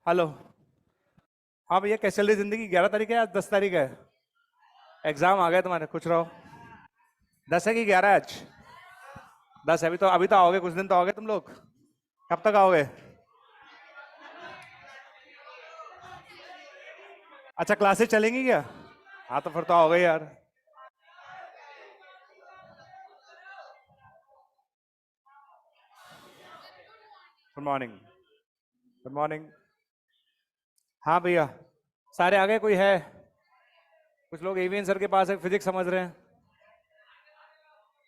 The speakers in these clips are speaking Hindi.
हेलो। हाँ भैया, कैसे चल रही जिंदगी? 11 तारीख है आज, 10 तारीख है। एग्जाम आ गए तुम्हारे, कुछ रहो। 10 है कि 11 है आज? 10 है। अभी तो आओगे, कुछ दिन तो आओगे तुम लोग। कब तक आओगे? अच्छा, क्लासेस चलेंगी क्या? हाँ तो फिर तो आओगे यार। Good morning. Good morning. हाँ भैया, सारे आ गए? कोई है? कुछ लोग एवीएन सर के पास है, फिजिक्स समझ रहे हैं।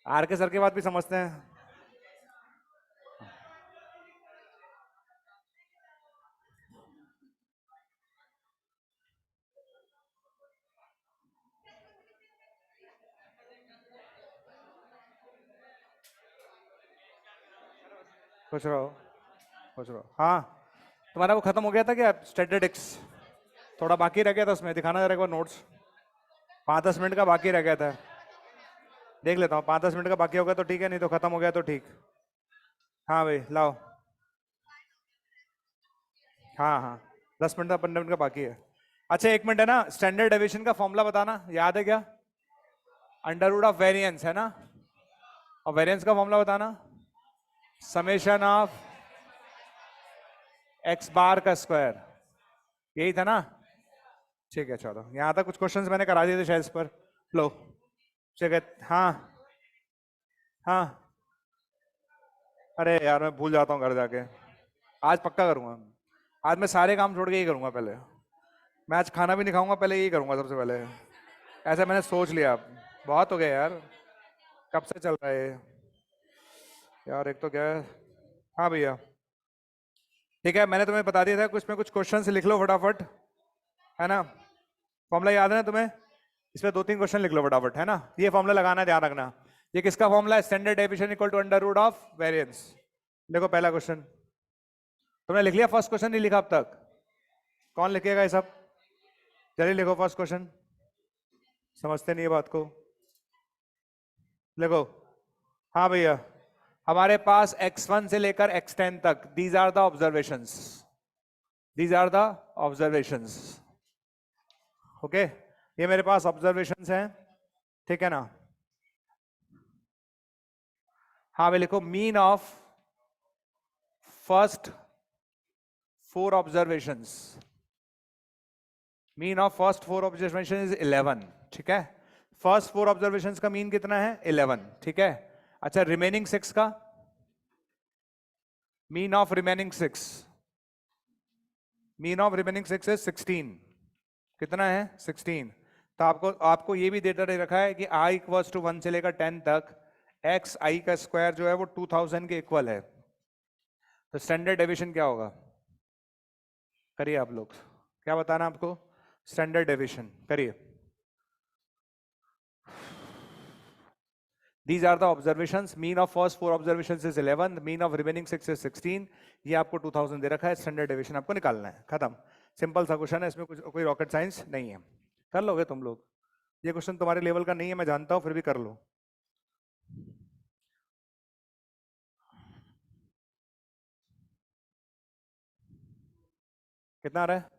आर के सर के बात भी समझते हैं। खुश रहो। खुश रहो। हाँ, तुम्हारा वो खत्म हो गया था क्या, स्टैटिस्टिक्स? थोड़ा बाकी रह गया था, उसमें दिखाना जरा एक बार नोट्स। 5-10 मिनट का बाकी रह गया था। देख लेता हूँ, 5-10 मिनट का बाकी होगा तो ठीक है, नहीं तो खत्म हो गया तो ठीक। हाँ भाई लाओ। हाँ हाँ, 10 मिनट का 15 मिनट का बाकी है। अच्छा, 1 मिनट है ना, स्टैंडर्ड डेविएशन का फॉर्मूला बताना, याद है क्या? अंडर रूट ऑफ वेरिएंस है ना? और वेरिएंस का फॉर्मूला बताना, समेशन ऑफ एक्स बार का स्क्वायर। यही था ना? ठीक है, चलो यहाँ तक कुछ क्वेश्चंस मैंने करा दिए थे शायद इस पर। लो। ठीक है। हाँ हाँ। अरे यार, मैं भूल जाता हूँ घर जाके। आज पक्का करूंगा। आज मैं सारे काम छोड़ के ही करूंगा पहले। मैं आज खाना भी नहीं खाऊंगा, पहले यही करूंगा सबसे पहले। ऐसा मैंने सोच लिया। बहुत हो गया यार। कब से चल रहा है ये? यार एक तो क्या है। हाँ भैया। ठीक है, मैंने तुम्हें बता दिया था, कुछ में कुछ क्वेश्चन लिख लो फटाफट। है ना? फॉर्मूला याद है ना तुम्हें? इसमें 2-3 क्वेश्चन लिख लो फटाफट, है ना? ये फॉर्मूला लगाना है, ध्यान रखना। ये किसका फॉर्मूला है? Standard deviation equal to under root of variance. देखो पहला क्वेश्चन। तुमने लिख लिया? फर्स्ट क्वेश्चन नहीं लिखा अब तक? कौन लिखेगा ये सब? जल्दी लिखो फर्स्ट क्वेश्चन। समझते नहीं है बात को। लिखो। हाँ भैया। हमारे पास x1 से लेकर x10 तक, these are the observations. These are the observations. Okay, ये मेरे पास ऑब्जर्वेशंस हैं। ठीक है ना? हाँ भाई लिखो, mean of first 4 observations. Mean of first 4 observation is 11। ठीक है, फर्स्ट 4 ऑब्जर्वेशंस का मीन कितना है? 11। ठीक है। अच्छा, रिमेनिंग 6 का mean of remaining 6। Mean of remaining 6 is 16। कितना है? 16। तो आपको आपको ये भी डेटा दे रखा है कि i इक्वल्स टू 1 से लेकर 10 तक एक्स आई का स्क्वायर जो है वो 2000 के इक्वल है। तो स्टैंडर्ड डेविएशन क्या होगा? करिए आप लोग, क्या बताना आपको? स्टैंडर्ड डेविएशन करिए। These are the observations. Mean of first 4 observations is 11. Mean of remaining 6 is 16. ये आपको 2000 दे रखा है, स्टैंडर्ड डेविएशन आपको निकालना है। खत्म। सिंपल सा क्वेश्चन है, इसमें कुछ कोई रॉकेट साइंस नहीं है। कर लोगे तुम लोग। ये क्वेश्चन तुम्हारे लेवल का नहीं है, मैं जानता हूँ, फिर भी कर लो। कितना आ रहा है?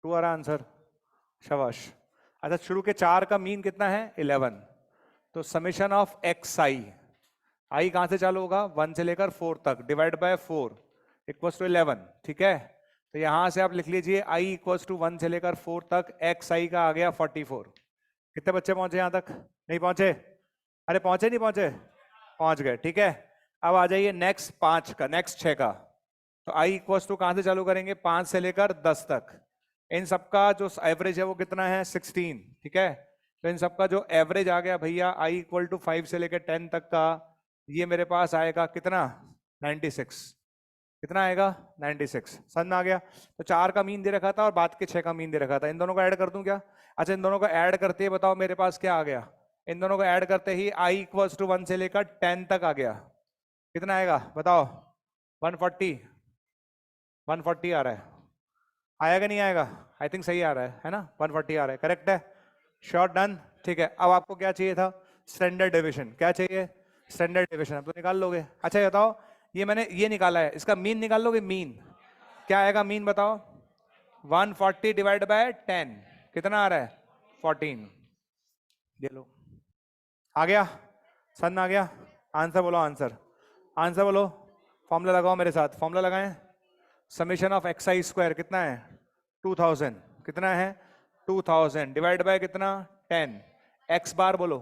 2 आ रहा है आंसर। शाबाश। अच्छा, शुरू के 4 का मीन कितना है? 11। तो समेशन ऑफ एक्स आई, आई कहां से चालू होगा? 1 से लेकर 4 तक, डिवाइड बाय 4 इक्वल्स टू 11। ठीक है, तो यहां से आप लिख लीजिए आई इक्वल्स टू 1 से लेकर 4 तक एक्स आई का आ गया 44। कितने बच्चे पहुंचे यहां तक? नहीं पहुंचे? अरे पहुंचे नहीं पहुंचे? पहुंच गए। ठीक है, अब आ जाइए नेक्स्ट 5 का, नेक्स्ट 6 का। तो आई इक्वल्स टू कहां से चालू करेंगे? 5 से लेकर 10 तक। इन सबका जो एवरेज है वो कितना है? 16। ठीक है, तो इन सबका जो एवरेज आ गया भैया, आई इक्वल टू 5 से लेकर 10 तक का, ये मेरे पास आएगा कितना? 96। कितना आएगा? 96। समझ में आ गया? तो 4 का मीन दे रखा था और बाद के 6 का मीन दे रखा था। इन दोनों को ऐड कर दूं क्या? अच्छा, इन दोनों को ऐड करते ही बताओ मेरे पास क्या आ गया? इन दोनों को ऐड करते ही आई इक्वल्स टू 1 से लेकर 10 तक आ गया। कितना आएगा बताओ? 140। 140 आ रहा है। आएगा नहीं आएगा? आई थिंक सही आ रहा है ना? 140 आ रहा है, करेक्ट है? Sure, done. ठीक है, अब आपको क्या चाहिए था? Standard deviation. क्या चाहिए? Standard deviation. अब तो निकाल लोगे। अच्छा ये बताओ, ये मैंने ये निकाला है, इसका मीन निकाल लोगे? मीन क्या आएगा? मीन बताओ। 140 डिवाइड बाय 10 कितना आ रहा है? 14। ये लो, आ गया, सन आ गया। आंसर बोलो, आंसर, आंसर बोलो। फॉर्मूला लगाओ मेरे साथ, फॉर्मूला लगाएं। Summation of x i square कितना है? 2000। कितना है? 2000 डिवाइड बाय कितना? 10। एक्स बार बोलो,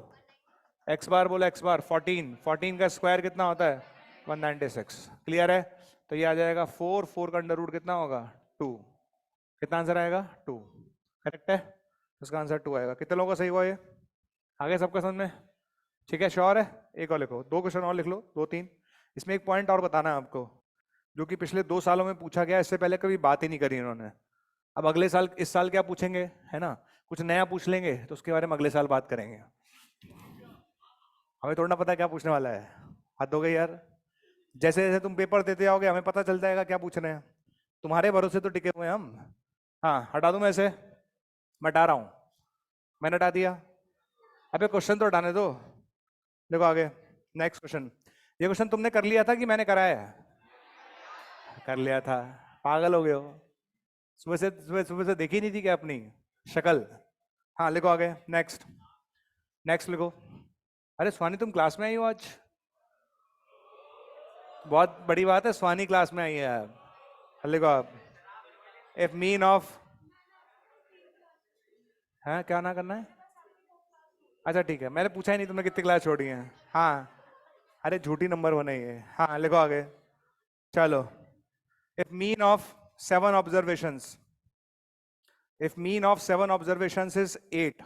एक्स बार बोलो, एक्स बार 14। 14 का स्क्वायर कितना होता है? 196। क्लियर है? तो ये आ जाएगा 4, 4 का अंडर रूट कितना होगा? 2। कितना आंसर आएगा? 2। करेक्ट है, इसका आंसर 2 आएगा। कितने लोगों का सही हुआ ये? आगे सबका समझ में? ठीक है, श्योर है? एक और लिखो, 2 क्वेश्चन और लिख लो, 2 3। इसमें एक पॉइंट और बताना है आपको, जो कि पिछले 2 सालों में पूछा गया, इससे पहले कभी बात ही नहीं करी इन्होंने। अब अगले साल, इस साल क्या पूछेंगे, है ना, कुछ नया पूछ लेंगे तो उसके बारे में अगले साल बात करेंगे। हमें थोड़ा ना पता है क्या पूछने वाला है। हद हो गई यार। जैसे जैसे तुम पेपर देते जाओगे हमें पता चल जाएगा क्या पूछ रहे हैं। तुम्हारे भरोसे तो टिके हुए हैं हम। हाँ, हटा दूं मैं इसे? मैं हटा रहा हूं, मैंने हटा दिया। अबे क्वेश्चन तो हटाने दो। देखो आगे, नेक्स्ट क्वेश्चन। ये क्वेश्चन तुमने कर लिया था कि मैंने कराया है? कर लिया था। पागल हो गए हो, सुबह से देखी नहीं थी क्या अपनी शक्ल? हाँ लिखो आगे, नेक्स्ट, नेक्स्ट लिखो। अरे स्वानी तुम क्लास में आई हो आज? बहुत बड़ी बात है, स्वानी क्लास में आई है आप। लिखो आप, इफ मीन ऑफ, है क्या ना करना है? अच्छा ठीक है, मैंने पूछा ही नहीं तुमने कितनी क्लास छोड़ी है। हाँ, अरे झूठी नंबर होना ही है। हाँ लिखो आगे, चलो। If mean of 7 observations, if mean of 7 observations is 8।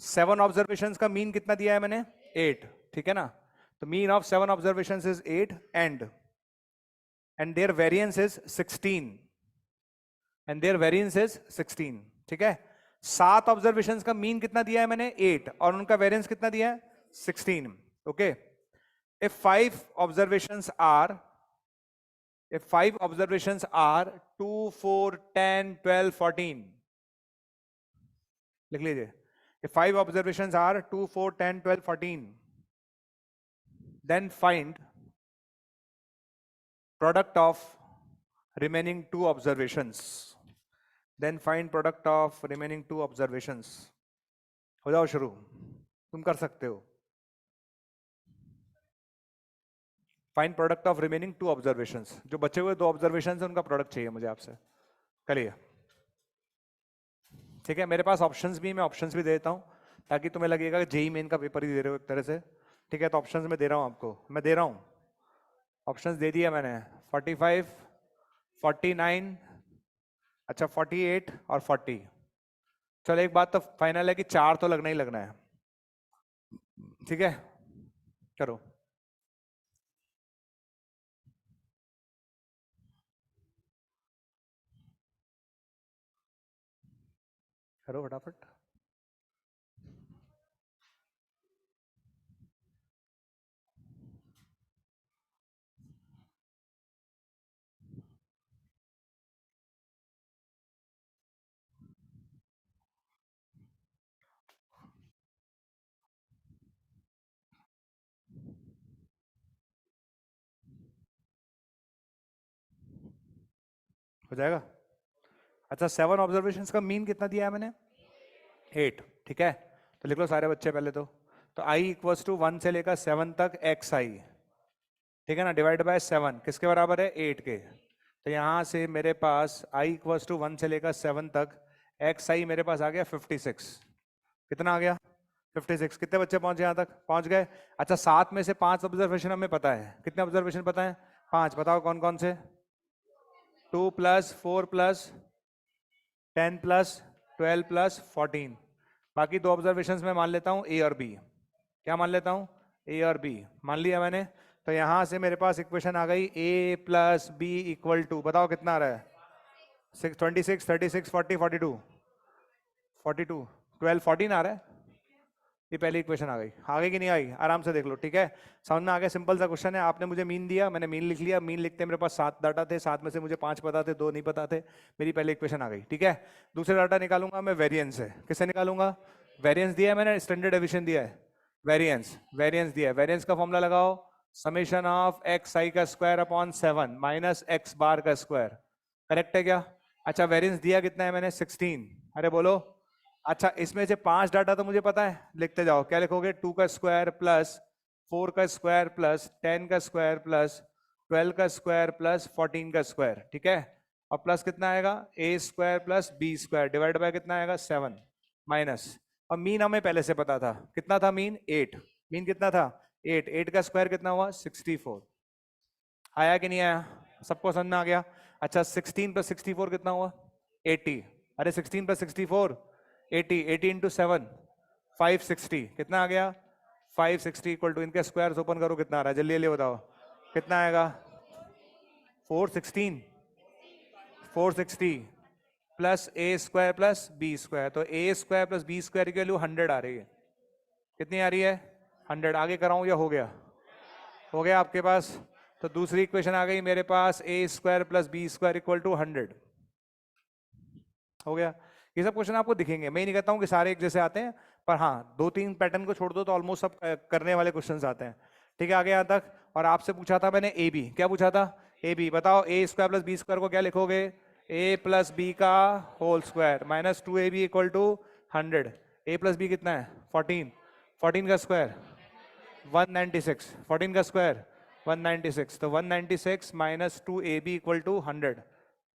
7 observations का मीन कितना दिया है मैंने? 8, ठीक है ना? तो mean of 7 observations is 8 and their variance is 16, and their variance is 16, ठीक है? 7 ऑब्जर्वेशंस का मीन कितना दिया है मैंने? 8, और उनका वेरिएंस कितना दिया है? 16, okay? If 5 observations are, if 5 observations are 2, 4, 10, 12, 14, लिख लीजिए। If 5 observations are 2, 4, 10, 12, 14, then find product of remaining 2 observations. Then find product of remaining 2 observations. हो जाओ शुरू, तुम कर सकते हो। Find product of remaining 2 observations, जो बचे हुए 2 ऑब्जर्वेशंस हैं उनका प्रोडक्ट चाहिए मुझे आपसे। करिए, ठीक है? मेरे पास ऑप्शंस भी, मैं ऑप्शंस भी दे देता हूं ताकि तुम्हें लगेगा कि जेई मेन का पेपर ही दे रहे हो एक तरह से। ठीक है, तो ऑप्शंस में दे रहा हूं आपको, मैं दे रहा हूं, ऑप्शंस दे दिया मैंने। 45, 49, अच्छा 48 और 40। चलो एक बात तो फाइनल है कि 4 तो लगना ही लगना है, ठीक है? करो, करो फटाफट। हो जाएगा? अच्छा 7 ऑब्जर्वेशंस का मीन कितना दिया है मैंने? 8, ठीक है? तो लिख लो सारे बच्चे पहले तो आई इक्वल्स टू 1 से लेकर 7 तक एक्स आई, ठीक है ना, डिवाइड बाय 7 किसके बराबर है? 8 के। तो यहां से मेरे पास आई इक्वल्स टू 1 से लेकर 7 तक एक्स आई मेरे पास आ गया 56। कितना आ गया? 56। कितने बच्चे पहुंचे यहां तक? पहुंच गए। अच्छा 7 में से 5 ऑब्जर्वेशन हमें पता है। कितने ऑब्जर्वेशन पता है? 5। बताओ कौन कौन से? 2 प्लस 4 प्लस 10 प्लस 12 प्लस 14। बाकी 2 ऑब्जर्वेशंस में मान लेता हूं ए और बी। क्या मान लेता हूं? ए और बी मान लिया मैंने। तो यहां से मेरे पास इक्वेशन आ गई ए प्लस बी इक्वल टू, बताओ कितना आ रहा है? 26, 36, 40, 42, 42, 12, 14 आ रहा है। ये पहली इक्वेशन आ गई। आगे की नहीं आई? आराम से देख लो, ठीक है? समझ में आ गया? सिंपल सा क्वेश्चन है। आपने मुझे मीन दिया, मैंने मीन लिख लिया। मीन लिखते मेरे पास 7 डाटा थे, 7 में से मुझे 5 पता थे, 2 नहीं पता थे। मेरी पहली इक्वेशन आ गई, ठीक है? दूसरे डाटा निकालूंगा मैं वेरिएंस से। किससे निकालूंगा? वेरिएंस दिया है मैंने, स्टैंडर्ड एडिशन दिया है, वेरिएंस, वेरिएंस दिया है। वेरिएंस का फॉर्मूला लगाओ, समेशन ऑफ एक्स आई का स्क्वायर अपॉन 7 माइनस एक्स बार का स्क्वायर। करेक्ट है क्या? अच्छा वेरिएंस दिया कितना है मैंने 16। अरे बोलो। अच्छा इसमें से 5 डाटा तो मुझे पता है, लिखते जाओ। क्या लिखोगे? 2 का स्क्वायर प्लस 4 का स्क्वायर प्लस 10 का स्क्वायर प्लस 12 का स्क्वायर प्लस 14 का स्क्वायर, ठीक है। और प्लस कितना आएगा? A square plus B square divide by कितना आएगा? 7 माइनस। और मीन हमें पहले से पता था, कितना था मीन? 8। मीन कितना था? 8। 8 का स्क्वायर कितना हुआ? 64। आया कि नहीं आया? सबको समझ में आ गया? अच्छा 16 प्लस 64 कितना हुआ? 80। अरे 16 प्लस 64 80। 80 इंटू 7 560 कितना आ गया? 560 इक्वल टू, इनके स्क्वायर ओपन करो कितना आ रहा है, जल्दी जल्दी बताओ कितना आएगा? 416। 460 प्लस ए स्क्वायर प्लस बी स्क्वायर, तो ए स्क्वायर प्लस बी स्क्वायर की वैल्यू 100 आ रही है। कितनी आ रही है? 100। आगे कराऊं या हो गया? हो गया आपके पास? तो दूसरी इक्वेशन आ गई मेरे पास, A square plus B square equal to 100। हो गया। ये सब क्वेश्चन आपको दिखेंगे, मैं ही नहीं कहता हूँ कि सारे एक जैसे आते हैं, पर हाँ 2-3 पैटर्न को छोड़ दो तो ऑलमोस्ट सब करने वाले क्वेश्चंस आते हैं। ठीक है, आगे यहाँ तक। और आपसे पूछा था मैंने ए बी, क्या पूछा था? ए बी बताओ, A square plus B square को क्या लिखोगे? ए प्लस बी का whole square minus 2ab equal to 100। A plus B कितना है? 14। 14 का स्क्वायर 196। 14 का स्क्वायर 196, तो 196 माइनस 2ab इक्वल टू 100।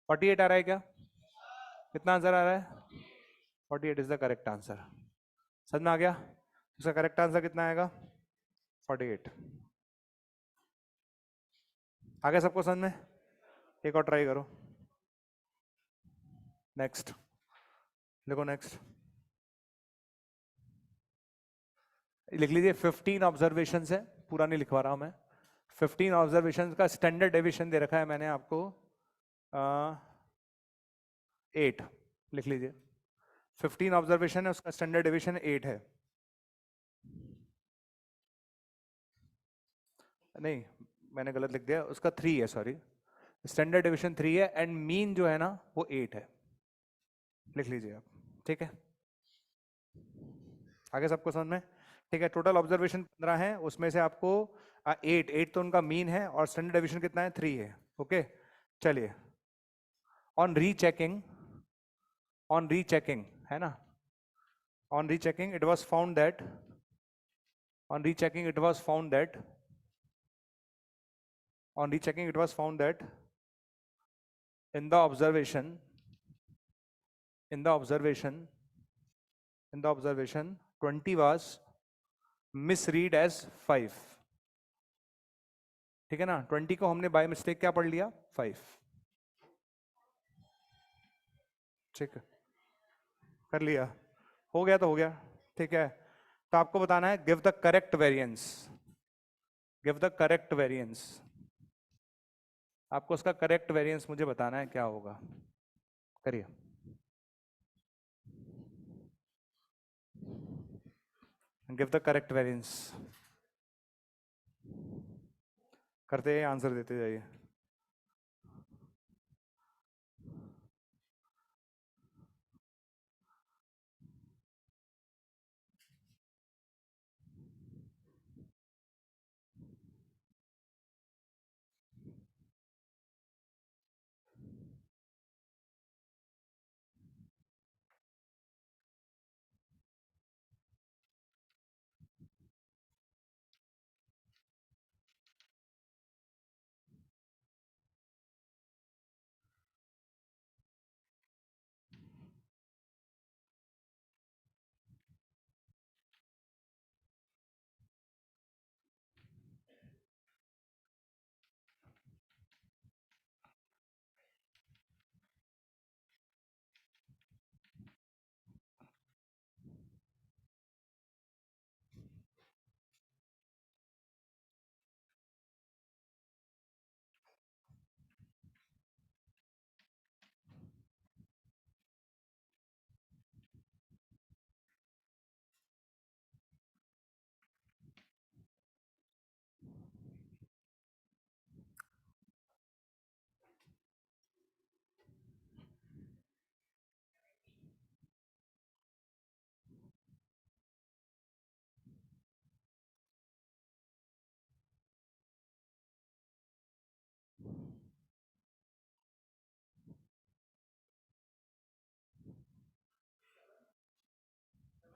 48 आ रहा है क्या? कितना आंसर आ रहा है? 48 इज द करेक्ट आंसर। समझ में आ गया? इसका करेक्ट आंसर कितना आएगा? 48। आ गया सबको समझ में? एक और ट्राई करो। नेक्स्ट देखो, नेक्स्ट लिख लीजिए। 15 ऑब्जर्वेशन है, पूरा नहीं लिखवा रहा हूं मैं। 15 ऑब्जर्वेशन का स्टैंडर्ड डेविएशन दे रखा है मैंने आपको 8। लिख लीजिए। 15 ऑब्जर्वेशन है, उसका स्टैंडर्ड डेविएशन 8 है। नहीं, मैंने गलत लिख दिया, उसका 3 है, सॉरी। स्टैंडर्ड डेविएशन 3 है एंड मीन जो है ना वो 8 है। लिख लीजिए आप। ठीक है, आगे सबको समझ में? ठीक है, टोटल ऑब्जर्वेशन 15 है, उसमें से आपको 8 तो उनका मीन है और स्टैंडर्ड डेविएशन कितना है? 3 है। ओके, चलिए। ऑन रीचेकिंग, ऑन रीचेकिंग है ना, on rechecking it was found that, on rechecking it was found that, on rechecking it was found that in the observation, in the observation, in the observation 20 was misread as 5। ठीक है ना, 20 को हमने बाय मिस्टेक क्या पढ़ लिया? 5। ठीक है, कर लिया, हो गया तो हो गया। ठीक है, तो आपको बताना है give the correct variance, give the correct variance. आपको उसका करेक्ट वेरिएंस मुझे बताना है क्या होगा। करिए। गिव द करेक्ट वेरिएंस, करते आंसर देते जाइए।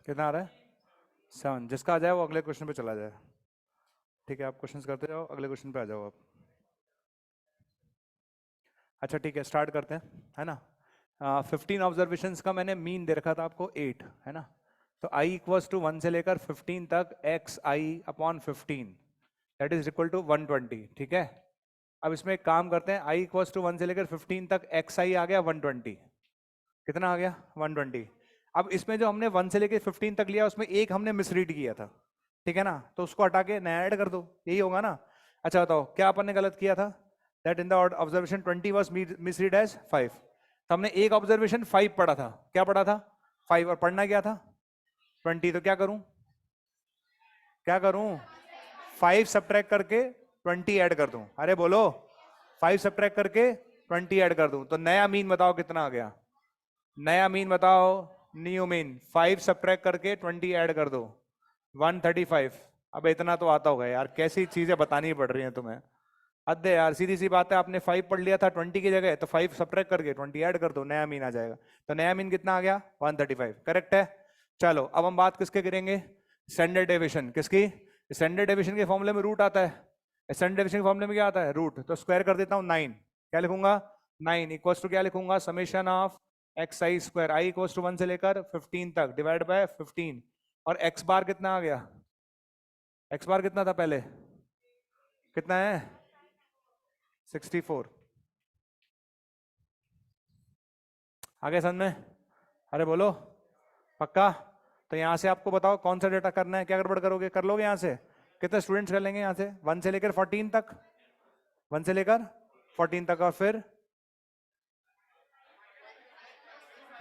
कितना आ रहा है? 7। जिसका आ जाए वो अगले क्वेश्चन पे चला जाए। ठीक है, आप क्वेश्चंस करते जाओ, अगले क्वेश्चन पे आ जाओ आप। अच्छा ठीक है, स्टार्ट करते हैं, है ना। 15 ऑब्जर्वेशंस का मैंने मीन दे रखा था आपको 8, है ना। तो i इक्वल्स टू 1 से लेकर 15 तक x i upon 15, that is equal to 120। ठीक है, अब इसमें एक काम करते हैं, i इक्वल्स टू 1 से लेकर 15 तक एक्स आई आ गया 120। कितना आ गया? 120। अब इसमें जो हमने 1 से लेकर 15 तक लिया उसमें एक हमने मिसरीड किया था, ठीक है ना, तो उसको हटा के नया ऐड कर दो, यही होगा ना। अच्छा बताओ क्या अपन ने गलत किया था? That in the observation 20 was misread as 5। तो हमने एक ऑब्जर्वेशन 5 पढ़ा था, क्या पढ़ा था? 5, और पढ़ना क्या था? 20। तो क्या करूं? क्या करूं? 5 सब्ट्रैक्ट करके 20 ऐड कर दूं। अरे बोलो, 5 सब्ट्रैक्ट करके 20 ऐड कर दूं, तो नया मीन बताओ कितना आ गया? नया मीन बताओ, न्यू मीन। 5 सब्ट्रैक्ट करके 20 ऐड कर दो, 135। अब इतना तो आता होगा यार, कैसी चीजें बतानी पड़ रही हैं तुम्हें। अदे यार, सीधी सी बात है, आपने 5 पढ़ लिया था 20 की जगह, तो 5 सब्ट्रैक्ट करके 20 ऐड कर दो, नया मीन आ जाएगा। तो नया मीन कितना आ गया? 135। करेक्ट है। चलो अब हम बात किसके करेंगे? Standard deviation. किसकी? स्टैंडर्ड डेविएशन के फॉर्मूले में रूट आता है। स्टैंडर्ड डेविएशन के फॉर्मूले में क्या आता है? रूट। तो स्क्वायर कर देता हूं 9। क्या लिखूंगा? 9 इक्वल्स टू क्या लिखूंगा? Summation of x i square, i equals to 1 से लेकर 15 तक डिवाइड बाय 15। और एक्स बार कितना आ गया? एक्स बार कितना था पहले? कितना है? 64। आगे समझ में? अरे बोलो, पक्का? तो यहां से आपको बताओ कौन सा डेटा करना है, क्या गड़बड़ करोगे? कर लोगे यहां से? कितने स्टूडेंट्स कर लेंगे यहां से? 1 से लेकर 14 तक, 1 से लेकर 14 तक, और फिर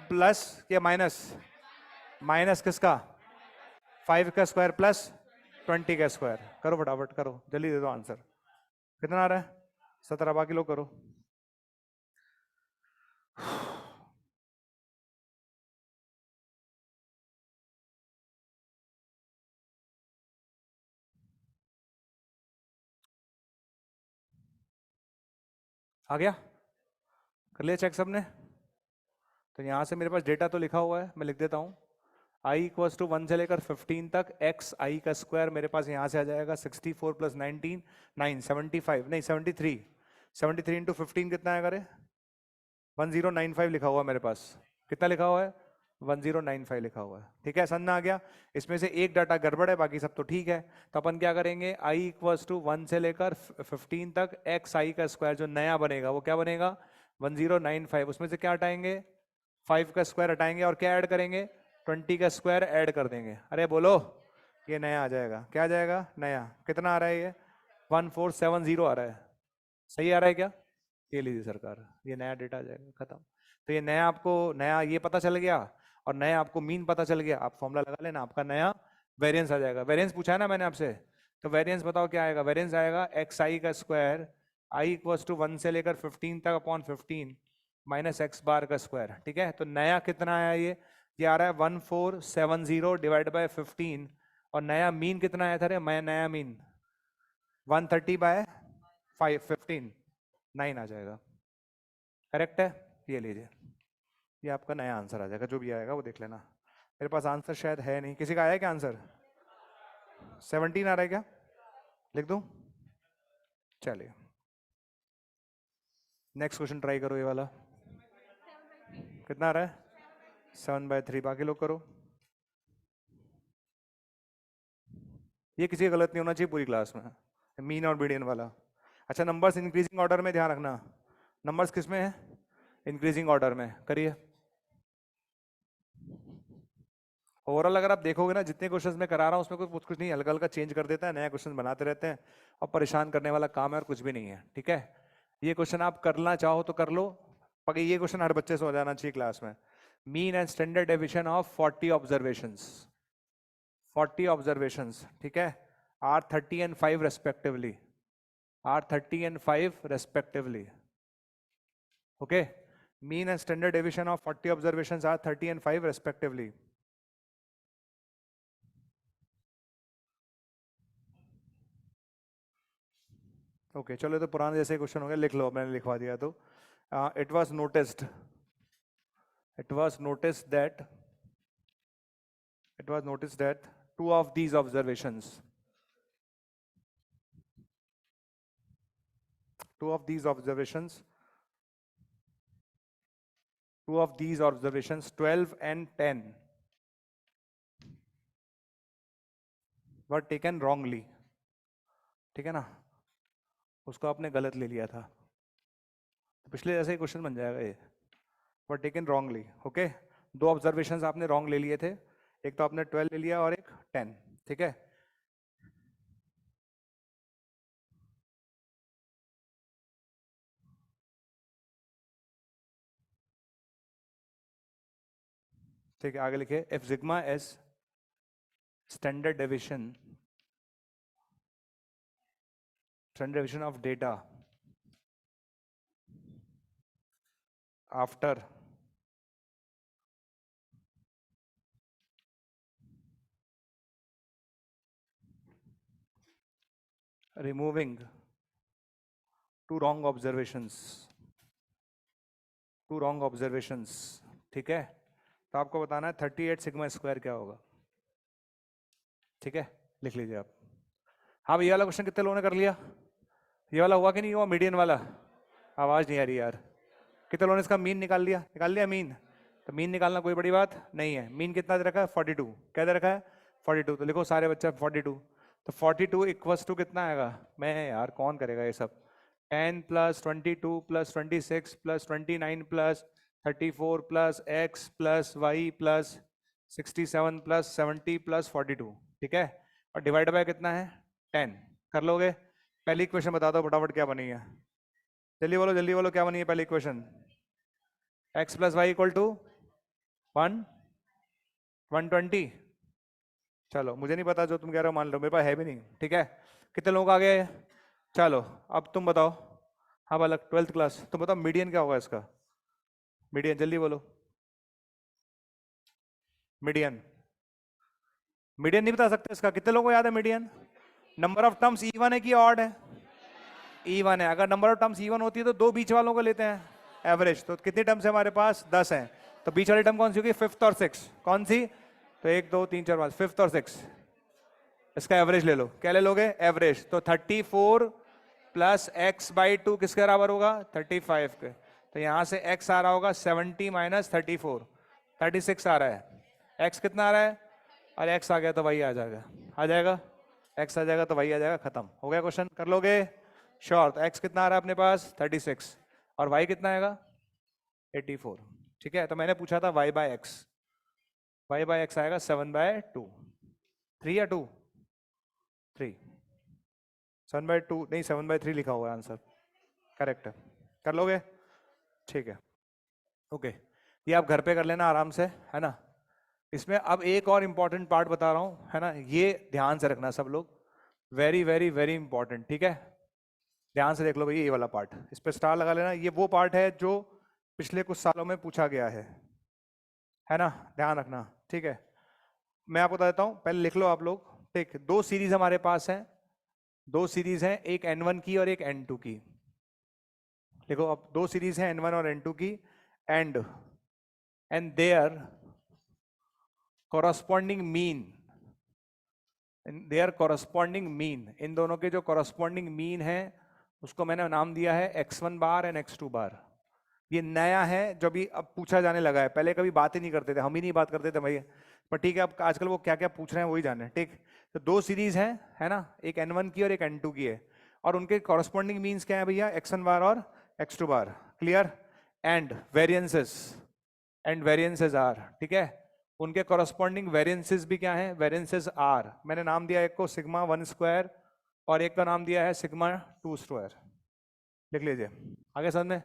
प्लस या माइनस? माइनस किसका? 5 का स्क्वायर प्लस 20 का स्क्वायर। करो फटाफट करो, जल्दी दे दो आंसर। कितना आ रहा है? 17। बाकी लोग करो। आ गया? कर लिया चेक सबने? तो यहाँ से मेरे पास डेटा तो लिखा हुआ है, मैं लिख देता हूँ। i इक्वल्स टू 1 से लेकर 15 तक एक्स आई का स्क्वायर मेरे पास यहाँ से आ जाएगा 64 प्लस 19, 9, 75 नहीं 73। 73 इंटू 15 कितना आएगा रे? 1095 लिखा हुआ है मेरे पास। कितना लिखा हुआ है? 1095 लिखा हुआ है। ठीक है, समझ में आ गया? इसमें से एक डाटा गड़बड़ है, बाकी सब तो ठीक है। तो अपन क्या करेंगे, i इक्वल्स टू 1 से लेकर 15 तक एक्स आई का स्क्वायर जो नया बनेगा वो क्या बनेगा? 1095। उसमें से क्या हटाएंगे? 5 का स्क्वायर हटाएंगे और क्या ऐड करेंगे? 20 का स्क्वायर ऐड कर देंगे। अरे बोलो, ये नया आ जाएगा। क्या आ जाएगा? नया। कितना आ रहा है ये? 1470 आ रहा है। सही आ रहा है क्या? ये लीजिए सरकार, ये नया डेटा आ जाएगा, खत्म। तो ये नया आपको, नया ये पता चल गया, और नया आपको मीन पता चल गया, आप फॉर्मूला लगा लेना, आपका नया वेरिएंस आ जाएगा। वेरिएंस पूछा है ना मैंने आपसे, तो वेरिएंस बताओ क्या आएगा? वेरिएंस आएगा एक्स आई का स्क्वायर, आई इक्वल्स टू 1 से लेकर 15 तक अपॉन 15 माइनस एक्स बार का स्क्वायर। ठीक है, तो नया कितना आया? ये आ रहा है 1470 डिवाइड बाय 15, और नया मीन कितना आया था रे? मैं नया मीन 130 बाय 15, 9 आ जाएगा। करेक्ट है? ये लीजिए, ये आपका नया आंसर आ जाएगा, जो भी आएगा वो देख लेना। मेरे पास आंसर शायद है नहीं, किसी का आया क्या आंसर? 17 आ रहा है क्या? लिख दूं? चलिए नेक्स्ट क्वेश्चन ट्राई करो, ये वाला। कितना आ रहा है? 7/3। बाकी लोग करो। ये किसी का गलत नहीं होना चाहिए पूरी क्लास में, मीन और मीडियन वाला। अच्छा, नंबर्स इंक्रीजिंग ऑर्डर में ध्यान रखना। नंबर्स किस में है? इंक्रीजिंग ऑर्डर में। करिए। ओवरऑल अगर आप देखोगे ना, जितने क्वेश्चंस मैं करा रहा हूँ उसमें कोई कुछ कुछ नहीं, हल्का हल्का चेंज कर देता है, नया क्वेश्चन बनाते रहते हैं, और परेशान करने वाला काम है और कुछ भी नहीं है। ठीक है, ये क्वेश्चन आप करना चाहो तो कर लो, पर ये क्वेश्चन हर बच्चे से हो जाना चाहिए क्लास में। Mean and standard deviation of 40 observations, 40 observations, ठीक है, are 30 and 5 respectively, are 30 and 5 respectively. Okay, mean and standard deviation of 40 observations are 30 and 5 respectively. Okay चलो, तो पुराने जैसे क्वेश्चन हो गया, लिख लो, मैंने लिखवा दिया। तो it was noticed, it was noticed that it was noticed that two of these observations two of these observations 12 and 10 were taken wrongly. ठीक है ना, उसको आपने गलत ले लिया था, तो पिछले जैसे ही क्वेश्चन बन जाएगा ये, वर टेकन रॉन्गली. ओके, दो ऑब्जर्वेशंस आपने रॉन्ग ले लिए थे, एक तो आपने 12 ले लिया और एक 10. ठीक है, ठीक है, आगे लिखे if sigma S standard deviation of data after removing two wrong observations. ठीक है, तो आपको बताना है 38 सिग्मा स्क्वायर क्या होगा. ठीक है, लिख लीजिए आप. हाँ, ये वाला क्वेश्चन कितने लोगों ने कर लिया? ये वाला हुआ कि नहीं हुआ? मीडियन वाला, आवाज नहीं आ रही यार. कितने लोगों ने इसका मीन निकाल लिया मीन? तो मीन निकालना कोई बड़ी बात नहीं है. मीन कितना दे रखा है? 42. क्या दे रखा है? 42. तो लिखो सारे बच्चे 42. तो 42 इक्वल्स टू कितना आएगा? मैं यार कौन करेगा ये सब? 10 plus 22 plus 26 plus 29 plus 34 plus x plus y plus 67 plus 70 plus 42. ठीक है, और डिवाइड बाय कितना है? 10. कर लोगे? पहली इक्वेशन बता दो फटाफट क्या बनी है. जल्दी बोलो क्या बनी है पहली equation? x plus y equal to 120. चलो, मुझे नहीं पता, जो तुम कह रहे हो मान लो, मेरे पास है भी नहीं. ठीक है, कितने लोग आ गए? चलो अब तुम बताओ. हाँ बालक, 12th क्लास, तुम बताओ मीडियन क्या होगा इसका? मीडियन जल्दी बोलो. मीडियन नहीं बता सकते इसका? कितने लोगों को याद है median? Number of terms even है कि ऑड है? इवन है. अगर नंबर ऑफ टर्म्स इवन होती है तो दो बीच वालों को लेते हैं एवरेज. तो कितनी टर्म्स है हमारे पास? 10 हैं. तो बीच वाली टर्म कौन सी होगी? 5th और 6th. कौन सी? तो 1 2 3 4 5, 5th और 6th. इसका एवरेज ले लो. क्या ले लोगे? एवरेज. तो 34 प्लस एक्स बाई 2 किसके बराबर होगा? 35 के. तो यहां से x आ रहा होगा 70 माइनस 34, 36 आ रहा है. x कितना आ रहा है? और x आ गया तो वही आ जाएगा. x आ जाएगा तो वही आ जाएगा. खत्म हो गया क्वेश्चन. कर लोगे? श्योर. तो x कितना आ रहा है अपने पास? 36. और y कितना आएगा? 84. ठीक है, तो मैंने पूछा था y by x. y by x आएगा 7/2. 3 या 2? 3. 7/2 नहीं, 7/3 लिखा हुआ है आंसर. करेक्ट है. कर लोगे? ठीक है, ओके. ये आप घर पे कर लेना आराम से, है ना. इसमें अब एक और इंपॉर्टेंट पार्ट बता रहा हूं, है ना. ये ध्यान से रखना सब लोग. Very very very important. ठीक है, ध्यान से देख लो भाई. ये वाला पार्ट, इस पे स्टार लगा लेना. ये वो पार्ट है जो पिछले कुछ सालों में पूछा गया है ना. ध्यान रखना. ठीक है, मैं आपको बता देता हूं, पहले लिख लो आप लोग. ठीक, दो सीरीज हमारे पास हैं. एक N1 की और एक N2 की. देखो, अब दो सीरीज हैं N1 और N2 की. एंड देयर कॉरस्पॉन्डिंग मीन, इन दोनों के जो कॉरस्पॉन्डिंग मीन है उसको मैंने नाम दिया है x1 बार एंड x2 बार. ये नया है जो भी अब पूछा जाने लगा है. पहले कभी बात ही नहीं करते थे, हम ही नहीं बात करते थे भाई. पर ठीक है, अब आजकल वो क्या क्या पूछ रहे हैं वही जाने. ठीक, तो दो सीरीज हैं, है ना. एक N1 की और एक N2 की है. और उनके कॉरस्पॉन्डिंग मीन्स क्या है भैया? x1 बार और x2 bar. Clear? And variances are. ठीक है, उनके कॉरस्पॉन्डिंग वेरिएंसेस भी क्या है? Variances are. मैंने नाम दिया एक को सिग्मा 1 स्क्वायर और एक का नाम दिया है सिग्मा 2 स्क्वायर. लिख लीजिए. आगे समझ में?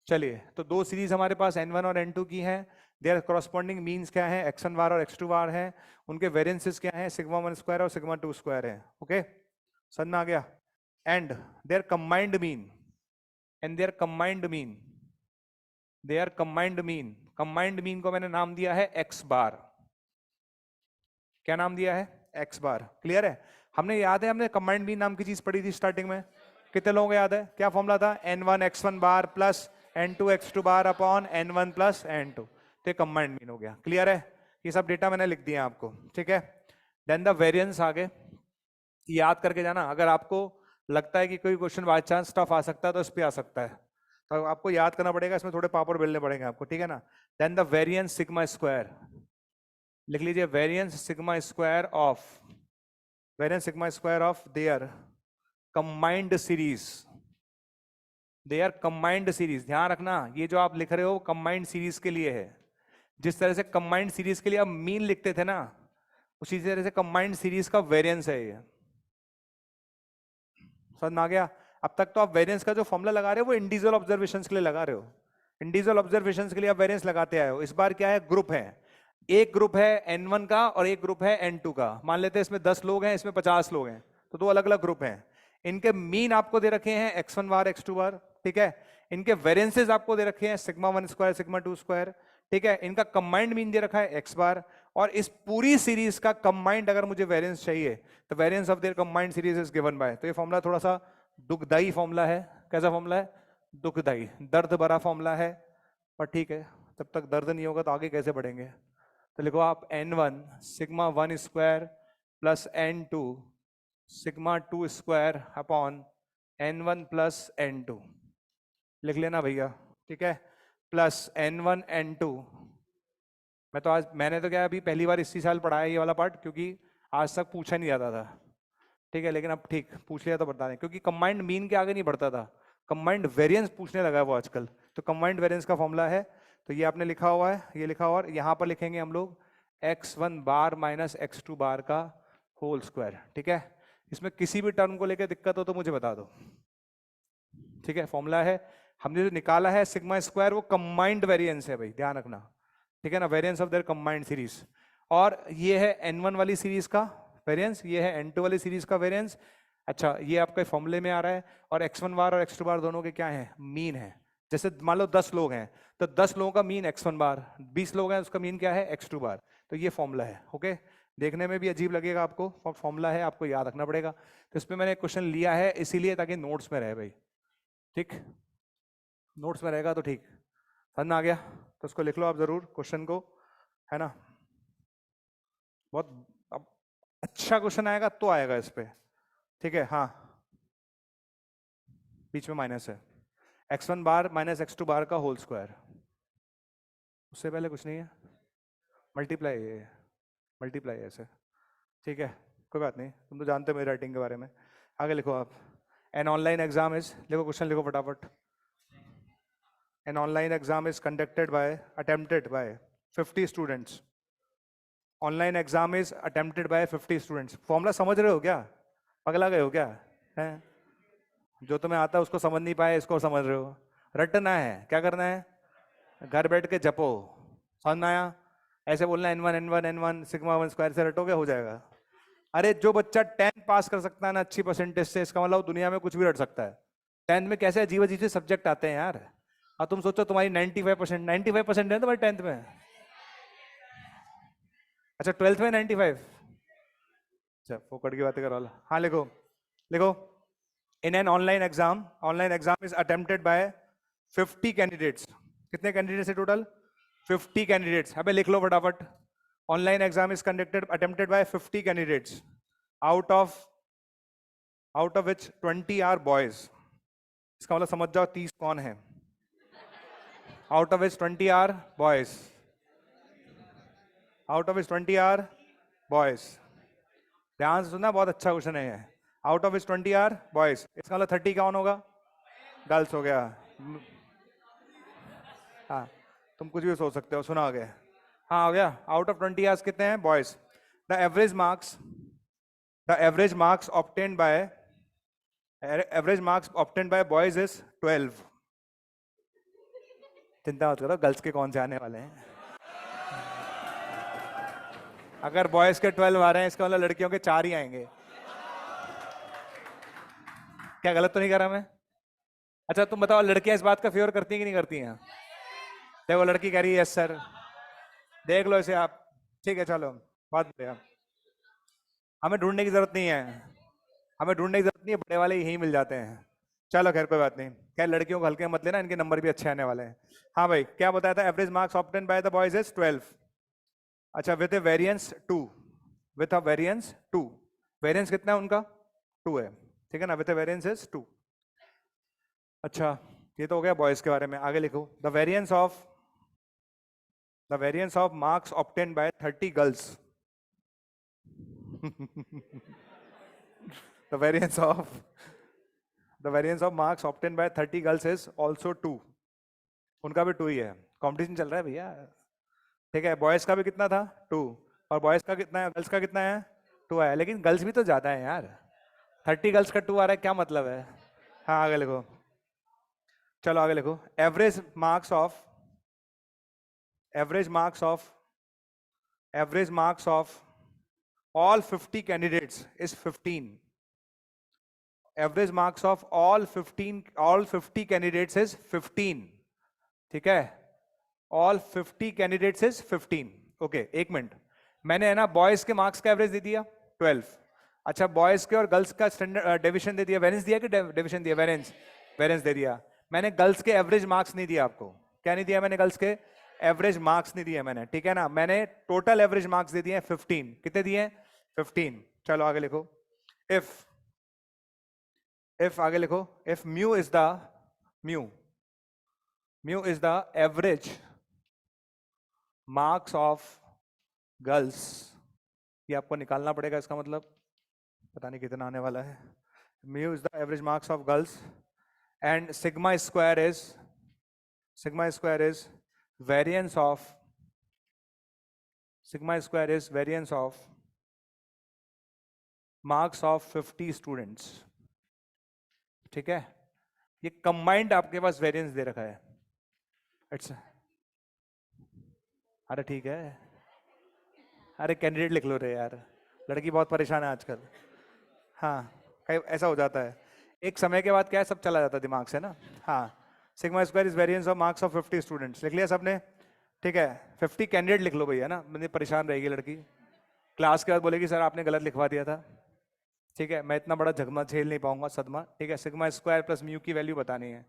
चलिए, तो दो सीरीज हमारे पास N1 और N2 की हैं. देयर कॉरस्पॉन्डिंग मीन्स क्या है? x1 बार और x2 बार है. उनके वेरिएंसेस क्या है? सिग्मा 1 स्क्वायर और सिग्मा 2 स्क्वायर है. ओके, समझ में आ गया? एंड देयर कंबाइंड मीन को मैंने नाम दिया है x बार. क्या नाम दिया है? x बार. क्लियर है? हमने याद है, हमने कंबाइंड मीन नाम की चीज पढ़ी थी स्टार्टिंग में. कितने लोगों को याद है? क्या फॉर्मूला था? N1 x1 bar plus N2 x2 bar upon N1 plus N2. तो कंबाइंड मीन हो गया. क्लियर है? ये सब डेटा मैंने लिख दिया आपको, ठीक है। देन द वेरिएंस आगे याद करके जाना, अगर आपको लगता है कि कोई क्वेश्चन बाय चांस टफ आ सकता है तो इस पे आ सकता है, तो आपको याद करना पड़ेगा, इसमें थोड़े पापड़ बेलने पड़ेंगे आपको, ठीक है ना। Then the variance sigma square, लिख लीजिए variance sigma square of their combined series, their combined series. ध्यान रखना ये जो आप लिख रहे हो कंबाइंड सीरीज के लिए है, जिस तरह से कंबाइंड सीरीज के लिए आप मीन लिखते थे ना, उसी तरह से कंबाइंड सीरीज का वेरिएंस है ये, समझ में आ गया। अब तक तो आप वेरिएंस का जो फॉर्मूला लगा रहे हो वो इंडिविजुअल ऑब्जर्वेशंस के लिए लगा रहे हो, इंडिविजुअल ऑब्जर्वेशंस के लिए आप वेरिएंस लगाते आए हो। इस बार क्या है, ग्रुप है, एक ग्रुप है N1 का और एक ग्रुप है N2 का। मान लेते हैं इसमें 10 लोग हैं, इसमें 50 लोग हैं, तो दो अलग अलग ग्रुप हैं। इनके मीन आपको दे रखे हैं x1 बार x2 बार, ठीक है। इनके वेरिएंसेस आपको दे रखे हैं सिग्मा 1 स्क्वायर सिग्मा 2 स्क्वायर, ठीक है। इनका कंबाइंड मीन दे रखा है x बार, और इस पूरी सीरीज का कंबाइंड अगर मुझे वेरिएंस चाहिए तो variance of their combined series is given by. तो ये फॉर्मूला थोड़ा सा दुखदाई फॉर्मूला है। कैसा फॉर्मूला है, दुखदाई, दर्द भरा फॉर्मूला है, पर ठीक है, जब तक दर्द नहीं होगा तो आगे कैसे बढ़ेंगे। तो लिखो आप N1 sigma 1 square plus N2 sigma 2 square upon N1 plus N2, लिख लेना भैया, ठीक है। प्लस N1 N2, मैंने तो क्या अभी पहली बार इसी साल पढ़ाया ये वाला पार्ट, क्योंकि आज तक पूछा नहीं जाता था, ठीक है। लेकिन अब ठीक पूछ लिया तो बता दें, क्योंकि कंबाइंड मीन के आगे नहीं बढ़ता था, कंबाइंड वेरिएंस पूछने लगा है वो आजकल। तो कंबाइंड वेरिएंस का फॉर्मूला है, तो ये आपने लिखा हुआ है, ये लिखा हुआ, और यहाँ पर लिखेंगे हम लोग x1 बार माइनस x2 बार का होल स्क्वायर, ठीक है। इसमें किसी भी टर्म को लेकर दिक्कत हो तो मुझे बता दो, ठीक है। फॉर्मूला है, हमने जो निकाला है सिग्मा स्क्वायर वो कंबाइंड वेरिएंस है भाई, ध्यान रखना, ठीक है ना, variance of their combined series. और ये है N1 वाली सीरीज का वेरिएंस, ये है N2 वाली सीरीज का वेरिएंस। अच्छा, ये आपके फॉर्मूले में आ रहा है, और x1 बार और x2 बार दोनों के क्या है, मीन है। जैसे मान लो 10 लोग हैं तो 10 लोगों का मीन x1 बार, 20 लोग हैं उसका मीन क्या है, x2 बार। तो ये फॉर्मूला है, ओके। देखने में भी अजीब लगेगा आपको, फॉर्मूला है, आपको याद रखना पड़ेगा। तो इसमें मैंने क्वेश्चन लिया है इसीलिए ताकि नोट्स में रहे भाई, ठीक, नोट्स में रहेगा तो ठीक। समझ में आ गया, तो उसको लिख लो आप जरूर क्वेश्चन को, है ना। बहुत अब अच्छा क्वेश्चन आएगा तो आएगा इस पे, ठीक है। हाँ, बीच में माइनस है, x1 बार माइनस x2 बार का होल स्क्वायर, उससे पहले कुछ नहीं है, मल्टीप्लाई है, मल्टीप्लाई है ऐसे, ठीक है। कोई बात नहीं, तुम तो जानते हो मेरी राइटिंग के बारे में। आगे लिखो आप, एन ऑनलाइन एग्जाम इज, लिखो क्वेश्चन लिखो फटाफट। An online exam is conducted by attempted by 50 students. Online exam is attempted by 50 students. Formula समझ रहे हो क्या, पगला गए हो क्या है? जो तुम्हें आता है उसको समझ नहीं पाए, इसको समझ रहे हो। रटना है, क्या करना है, घर बैठ के जपो, समझ में आया। ऐसे बोलना N1 N1 N1 sigma 1 square से रटोगे हो जाएगा। अरे जो बच्चा 10th पास कर सकता है ना अच्छी परसेंटेज से, इसका मतलब दुनिया में कुछ भी रट सकता है। 10th में कैसे अजीब अजीब से सब्जेक्ट आते हैं यार, और तुम सोचो तुम्हारी 95% है तुम्हारी 10th में, अच्छा 12th में 95, अच्छा फोकट की बातें करो। हाँ लिखो, लिखो, in an online exam is attempted by 50 candidates. कितने कैंडिडेट्स है टोटल, 50 कैंडिडेट्स। अबे लिख लो फटाफट, online exam is conducted attempted by 50 candidates, out of which 20 are boys. इसका मतलब समझ जाओ 30 कौन है, out of which 20 are boys, out of which 20 are boys. ध्यान से सुनना, बहुत अच्छा क्वेश्चन है ये। Out of which 20 are boys, इसका मतलब 30 कौन होगा, गर्ल्स हो गया। हाँ, तुम कुछ भी सोच सकते हो, सुना हो गया। हाँ हो गया, आउट ऑफ 20 आवर्स कितने हैं, boys. The average marks obtained by boys is 12। चिंता मत करो, गर्ल्स के कौन से आने वाले हैं। अगर बॉयज के 12 आ रहे हैं इसका मतलब लड़कियों के 4 ही आएंगे। क्या गलत तो नहीं कर रहा मैं? अच्छा तुम बताओ, लड़कियां इस बात का फेवर करती हैं कि नहीं करती हैं? देखो लड़की कह रही है यस सर, देख लो इसे आप, ठीक है चलो बात बढ़िया। हमें ढूंढने की जरूरत नहीं है, हमें ढूंढने की जरूरत नहीं है, बड़े वाले यहीं मिल जाते हैं। चलो खैर कोई बात नहीं, क्या लड़कियों को हल्के मत लेना, इनके नंबर भी अच्छे आने वाले हैं। हाँ भाई क्या बताया था, average marks obtain by the boys is 12। अच्छा with A variance 2, with a variance 2, variance कितना है उनका 2 है, ठीक है ना, विथ ए वेरिएंस इज 2। अच्छा ये तो हो गया बॉयज के बारे में, आगे लिखो the variance of marks obtained by 30 girls the variance of marks obtained by 30 girls is also 2, उनका भी 2 ही है, कंपटीशन चल रहा है भैया, ठीक है। बॉयज का भी कितना था 2, और बॉयज का कितना है, गर्ल्स का कितना है 2 है, लेकिन गर्ल्स भी तो ज्यादा है यार, 30 गर्ल्स का 2 आ रहा है, क्या मतलब है। हाँ आगे लिखो, चलो आगे लिखो, average marks of all 50 candidates is 15, average marks of all 50 candidates is 15, ठीक है, all 50 candidates is 15। ओके एक मिनट, मैंने है ना बॉयज के मार्क्स का एवरेज दे दिया 12, अच्छा बॉयज के और गर्ल्स का स्टैंडर्ड डिवीजन दे दिया, वेरिएंस दिया कि डिवीजन दिया, वेरिएंस दे दिया, मैंने गर्ल्स के एवरेज मार्क्स नहीं दिया आपको, क्या नहीं दिया मैंने, गर्ल्स के एवरेज मार्क्स नहीं दिए मैंने, ठीक है ना, मैंने टोटल एवरेज मार्क्स दे दिए 15, कितने दिए 15। चलो आगे लिखो, if आगे लिखो, if mu is the average marks of girls, ये आपको निकालना पड़ेगा, इसका मतलब पता नहीं कितना आने वाला है, mu is the average marks of girls and sigma square is variance of marks of 50 students, ठीक है, ये कंबाइंड आपके पास वेरिएंस दे रखा है, इट्स, अरे ठीक है, अरे कैंडिडेट लिख लो रे यार, लड़की बहुत परेशान है आजकल, हाँ कई ऐसा हो जाता है, एक समय के बाद क्या है सब चला जाता है दिमाग से ना। हाँ sigma square is variance of marks of 50 students, लिख लिया सबने, ठीक है, 50 कैंडिडेट लिख लो भैया ना, मुझे परेशान रहेगी लड़की, क्लास के बाद बोलेगी सर आपने गलत लिखवा दिया था, ठीक है, मैं इतना बड़ा झगमा झेल नहीं पाऊंगा, सदमा, ठीक है, सिग्मा स्क्वायर प्लस म्यू की वैल्यू बतानी है,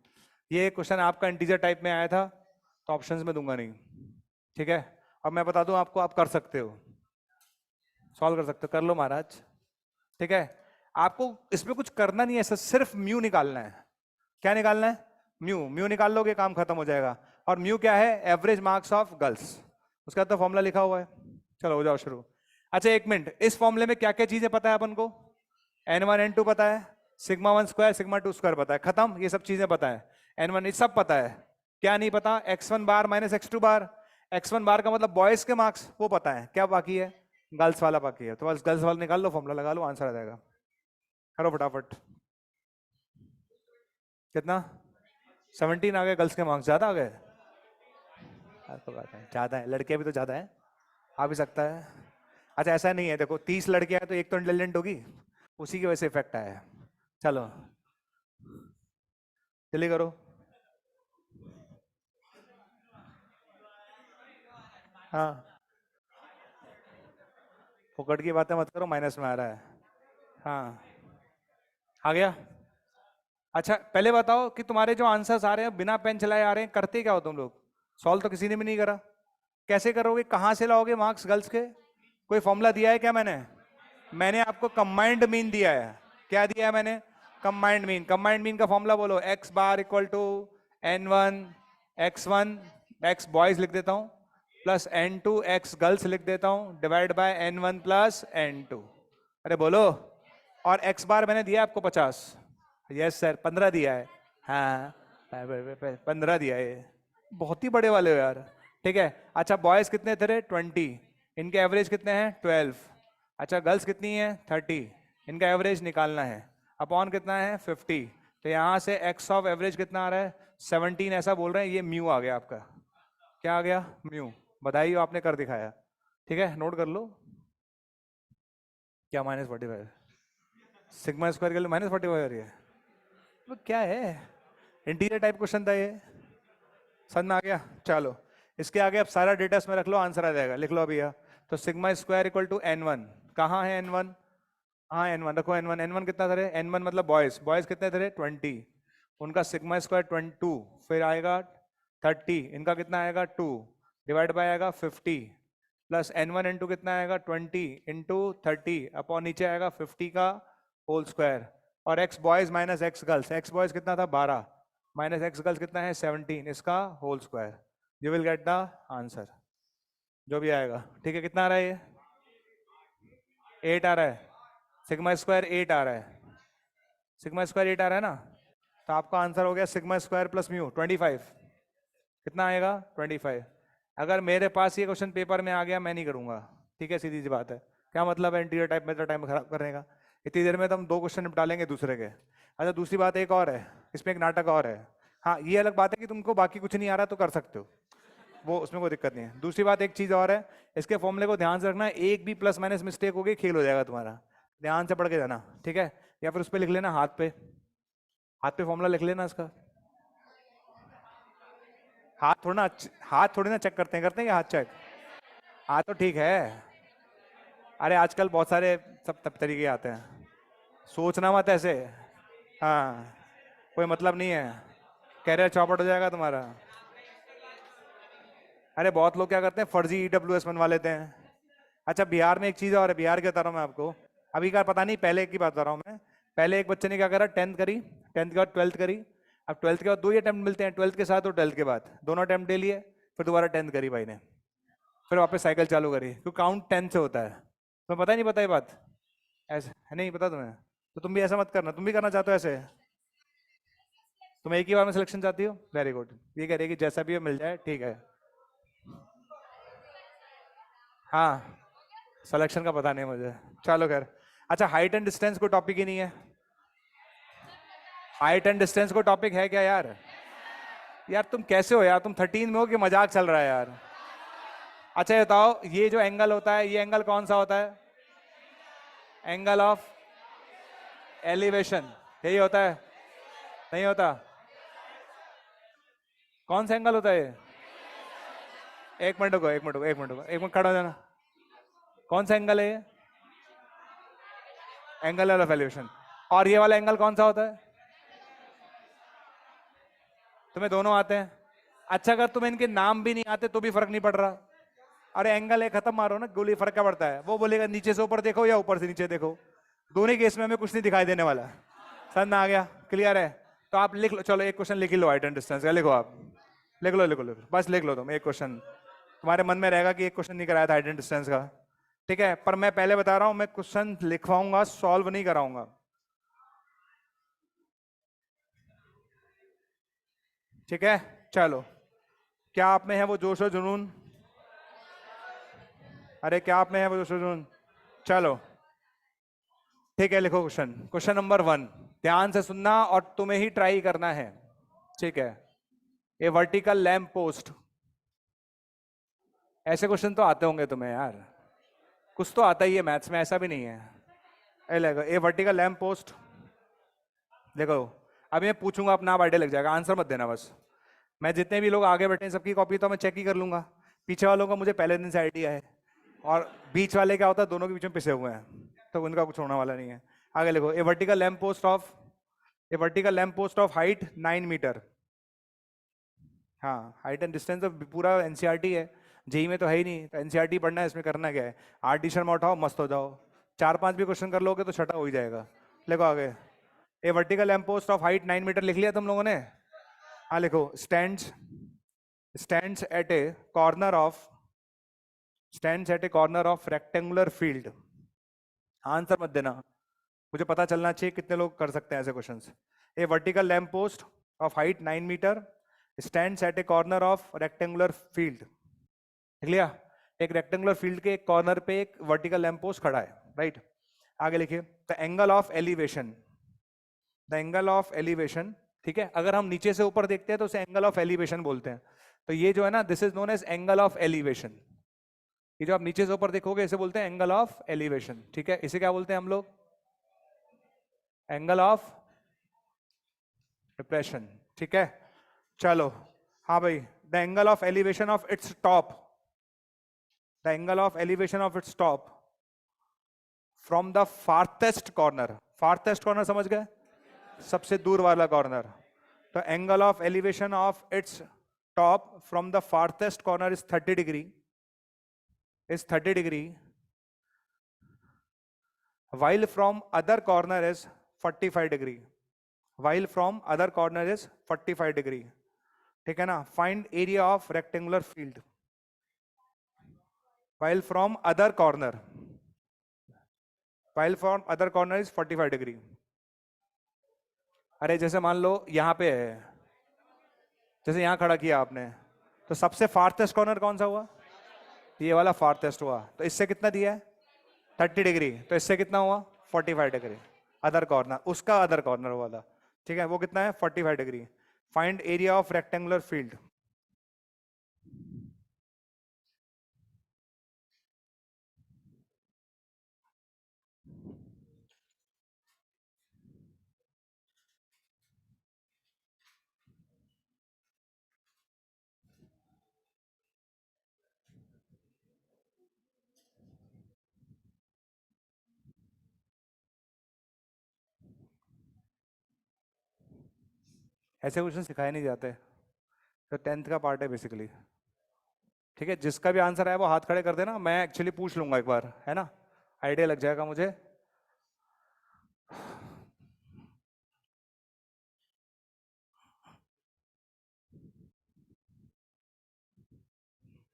ये क्वेश्चन आपका इंटीजर टाइप में आया था तो ऑप्शंस में दूंगा नहीं, ठीक है, अब मैं बता दूं आपको, आप कर सकते हो, सॉल्व कर सकते हो, कर लो महाराज, ठीक है, आपको इसमें कुछ करना नहीं है, सिर्फ म्यू निकालना है, क्या निकालना है, म्यू निकाल लोगे काम खत्म हो जाएगा, और म्यू क्या है, एवरेज मार्क्स ऑफ गर्ल्स, उसका तो फॉर्मूला लिखा हुआ है, चलो हो जाओ शुरू। अच्छा एक मिनट, इस फॉर्मूले में क्या क्या चीजें पता है अपन को, n1 n2 पता है, सिग्मा 1 स्क्वायर सिग्मा 2 स्क्वायर पता है, खत्म, ये सब चीजें पता है, n1 ये सब पता है, क्या नहीं पता, x1 बार माइनस x2 बार, x1 बार का मतलब बॉयज के मार्क्स वो पता है, क्या बाकी है, गर्ल्स वाला बाकी है, तो बस गर्ल्स वाला निकाल लो, फॉर्मूला लगा लो, आंसर आ जाएगा, करो फटाफट, कितना 17 आ गए, गर्ल्स के मार्क्स ज्यादा आ गए, तो बात है ज्यादा है, लड़कियां भी तो ज्यादा है, आ भी सकता है, अच्छा ऐसा नहीं है, देखो 30 लड़कियां हैं तो एक तो इंटेलिजेंट होगी, उसी की वजह से इफेक्ट आया है, चलो जल्दी करो, हाँ फुकट की बातें मत करो, माइनस में आ रहा है, हाँ आ गया। अच्छा पहले बताओ कि तुम्हारे जो आंसर्स आ रहे हैं बिना पेन चलाए आ रहे हैं, करते क्या हो तुम लोग, सॉल्व तो किसी ने भी नहीं करा, कैसे करोगे, कहां से लाओगे मार्क्स गर्ल्स के, कोई फॉर्मूला दिया है क्या मैंने आपको कंबाइंड मीन दिया है, क्या दिया है मैंने, कंबाइंड मीन का फॉर्मूला बोलो, x bar equal to n1 x1 x boys लिख देता हूं प्लस n2 x गर्ल्स लिख देता हूं divide by n1 plus n2, अरे बोलो, और x बार मैंने दिया आपको 50, यस सर 15 दिया है, हाँ 15 दिया है, बहुत ही बड़े वाले हो यार, ठीक है। अच्छा बॉयज कितने थे 20, इनके एवरेज कितने हैं 12, अच्छा गर्ल्स कितनी है 30, इनका एवरेज निकालना है, अपॉन कितना है 50, तो यहाँ से एक्स ऑफ एवरेज कितना आ रहा है 17, ऐसा बोल रहे हैं, ये म्यू आ गया आपका, क्या आ गया म्यू, बधाई हो आपने कर दिखाया, ठीक है नोट कर लो, क्या -45 सिग्मा स्क्वायर के लिए -45 आ रही है, वो क्या है, इंटीरियर टाइप क्वेश्चन था ये, समझ में आ गया, चलो इसके आगे अब सारा डेटा इसमें रख लो, आंसर आ जाएगा, लिख लो अभी यह, तो sigma square equal to n1, कहाँ है n1, हाँ n1 रखो, n1 कितना था n1 मतलब बॉयज कितने थे 20, उनका सिग्मा स्क्वायर 22, फिर आएगा 30, इनका कितना आएगा 2 डिवाइड बाय आएगा 50, प्लस n1 n2 कितना आएगा 20 इंटू 30 अपॉन नीचे आएगा 50 का होल स्क्वायर, और x boys minus x girls, x boys कितना था 12 माइनस x गर्ल्स कितना है 17, इसका whole square. You will get the answer जो भी आएगा। ठीक है, कितना आ रहा है ये 8 आ रहा है, सिग्मा स्क्वायर 8 आ रहा है, सिग्मा स्क्वायर 8 आ रहा है ना, तो आपका आंसर हो गया सिग्मा स्क्वायर प्लस म्यू 25। कितना आएगा 25। अगर मेरे पास ये क्वेश्चन पेपर में आ गया मैं नहीं करूंगा, ठीक है, सीधी सी बात है। क्या मतलब है इंटीरियर टाइप में टाइम खराब करने का, इतनी देर में तो हम 2 क्वेश्चन निपटा लेंगे दूसरे के। अच्छा दूसरी बात एक और है, इसमें एक नाटक और है। हाँ ये अलग बात है कि तुमको बाकी कुछ नहीं आ रहा तो कर सकते हो, वो उसमें कोई दिक्कत नहीं है। दूसरी बात एक चीज और है, इसके फॉर्मूले को ध्यान से रखना, एक भी प्लस माइनस मिस्टेक होगी खेल हो जाएगा तुम्हारा, ध्यान से पढ़ के जाना, ठीक है। या फिर उस पर लिख लेना हाथ पे, हाथ पे फॉर्मूला लिख लेना इसका। हाथ थोड़ी ना चेक करते हैं क्या हाथ चेक? हाँ तो ठीक है। अरे आजकल बहुत सारे सब तब तरीके आते हैं, सोचना मत ऐसे। हाँ कोई मतलब नहीं है, कैरियर चौपट हो जाएगा तुम्हारा। अरे बहुत लोग क्या करते हैं फर्जी ईडब्ल्यूएस बनवा लेते हैं। अच्छा बिहार में एक चीज और है, बिहार के बता रहा हूँ मैं आपको, अभी का पता नहीं, पहले की बात बता रहा हूँ मैं। पहले एक बच्चे ने क्या करा, 10th करी, 10th के बाद 12th करी। अब 12th के बाद 2 ही अटेम्प्ट मिलते हैं, 12th के साथ और 12th के बाद दोनों अटेम्प्ट दे लिए, फिर दोबारा 10th करी भाई ने, फिर वापस साइकिल चालू करी, क्योंकि काउंट 10 से होता है। तुम्हें पता ही नहीं, पता ये बात ऐसे है, नहीं पता तुम्हें? तो तुम भी ऐसा मत करना, तुम भी करना चाहते हो ऐसे? तुम एक ही बार में सिलेक्शन चाहती हो, वेरी गुड। ये कह रही है कि जैसा भी हो मिल जाए, ठीक है। हाँ सिलेक्शन का पता नहीं मुझे, चलो खैर। अच्छा हाइट एंड डिस्टेंस को टॉपिक ही नहीं है, हाइट एंड डिस्टेंस को टॉपिक है क्या यार? यार तुम कैसे हो यार, तुम 13 में हो कि मजाक चल रहा है यार? अच्छा ये बताओ, ये जो एंगल होता है ये एंगल कौन सा होता है? एंगल ऑफ एलिवेशन, यही होता है? नहीं होता? कौन सा एंगल होता है ये? एक मिनट को, एक मिनट को, एक मिनट को, एक मिनट खड़ा हो जाना। कौन सा एंगल है ये? Angle of elevation. और ये वाला एंगल कौन सा होता है? तुम्हें दोनों आते हैं? अच्छा अगर तुम्हें इनके नाम भी नहीं आते तो भी फर्क नहीं पड़ रहा? अरे एंगल है, खत्म मारो ना, गोली, फर्क क्या पड़ता है? वो बोलेगा नीचे से ऊपर देखो या ऊपर से नीचे देखो, दोनों केस में हमें कुछ नहीं दिखाई देने वाला। समझ में आ गया? क्लियर है? तो आप लिख लो, चलो एक क्वेश्चन लिख ही लो हाइट एंड डिस्टेंस का, लिखो आप, लिख लो लिख लो, बस लिख लो तुम एक क्वेश्चन, तुम्हारे मन में रहेगा कि एक क्वेश्चन नहीं कराया था हाइट एंड डिस्टेंस का, ठीक है। पर मैं पहले बता रहा हूं, मैं क्वेश्चन लिखवाऊंगा, सॉल्व नहीं कराऊंगा, ठीक है। चलो, क्या आप में है वो जोश और जुनून? अरे क्या आप में है वो जोश और जुनून? चलो ठीक है, लिखो क्वेश्चन, क्वेश्चन नंबर 1, ध्यान से सुनना और तुम्हें ही ट्राई करना है, ठीक है। ए वर्टिकल लैंप पोस्ट, ऐसे क्वेश्चन तो आते होंगे तुम्हें यार, कुछ तो आता ही है मैथ्स में, ऐसा भी नहीं है। ए वर्टिकल लैंप पोस्ट, देखो अभी मैं पूछूंगा, अपना आप आइडिया लग जाएगा, आंसर मत देना बस। मैं जितने भी लोग आगे बैठे हैं सबकी कॉपी तो मैं चेक ही कर लूंगा, पीछे वालों का मुझे पहले दिन से आइडिया है, और बीच वाले क्या होता है, दोनों के बीच में पिसे हुए हैं, तो उनका कुछ होने वाला नहीं है। आगे लिखो, a vertical lamp post of, a vertical lamp post of height 9 metre. हाँ हाइट एंड डिस्टेंस तो पूरा एनसीईआरटी है, जेई में तो है ही नहीं, तो एनसीईआरटी पढ़ना है, इसमें करना क्या है, आर्ट टी शर्ट में उठाओ मस्त हो जाओ, 4-5 भी क्वेश्चन कर लोगे तो छठा हो ही जाएगा। लिखो आगे, a vertical lamp post of height 9 metre, लिख लिया तुम लोगों ने? हाँ लिखो, stands, stands at a corner of, stands at a corner of rectangular field. Answer मत देना, मुझे पता चलना चाहिए कितने लोग कर सकते हैं ऐसे questions. A vertical lamp post of height 9 metre stands at a corner of rectangular field, लिख लिया? एक रेक्टेंगुलर फील्ड के एक कॉर्नर पे एक वर्टिकल लैंप पोस्ट खड़ा है, राइट। आगे लिखिए, the angle of elevation, the angle of elevation, ठीक है। अगर हम नीचे से ऊपर देखते हैं तो उसे एंगल ऑफ एलिवेशन बोलते हैं, तो ये जो है ना, this is known as angle of elevation. ये जो आप नीचे से ऊपर देखोगे इसे बोलते हैं एंगल ऑफ एलिवेशन, ठीक है। इसे क्या बोलते हैं हम लोग? एंगल ऑफ डिप्रेशन, ठीक है। चलो, हाँ भाई, the angle of elevation of its top, the angle of elevation of its top from the farthest corner, farthest corner समझ गए, सबसे दूर वाला कॉर्नर, तो angle of elevation of its top from the farthest corner is 30 degree, is 30 degree while from other corner is 45 degree. While from other corner is 45 degree. ठीक है ना? Find area of rectangular field while from other corner. While from other corner is 45 degree. अरे जैसे मान लो यहां पे है, जैसे यहां खड़ा किया आपने, तो सबसे फार्थेस्ट कॉर्नर कौन सा हुआ? ये वाला फार्थेस्ट हुआ, तो इससे कितना दिया है? 30 डिग्री, तो इससे कितना हुआ? 45 डिग्री। अदर कॉर्नर, उसका अदर कॉर्नर वाला, ठीक है, वो कितना है? 45 degree. Find area of rectangular field. ऐसे क्वेश्चन सिखाए नहीं जाते, तो 10th का पार्ट है बेसिकली। ठीक है, जिसका भी आंसर है वो हाथ खड़े कर देना, मैं एक्चुअली पूछ लूंगा एक बार, है ना, आइडिया लग जाएगा मुझे।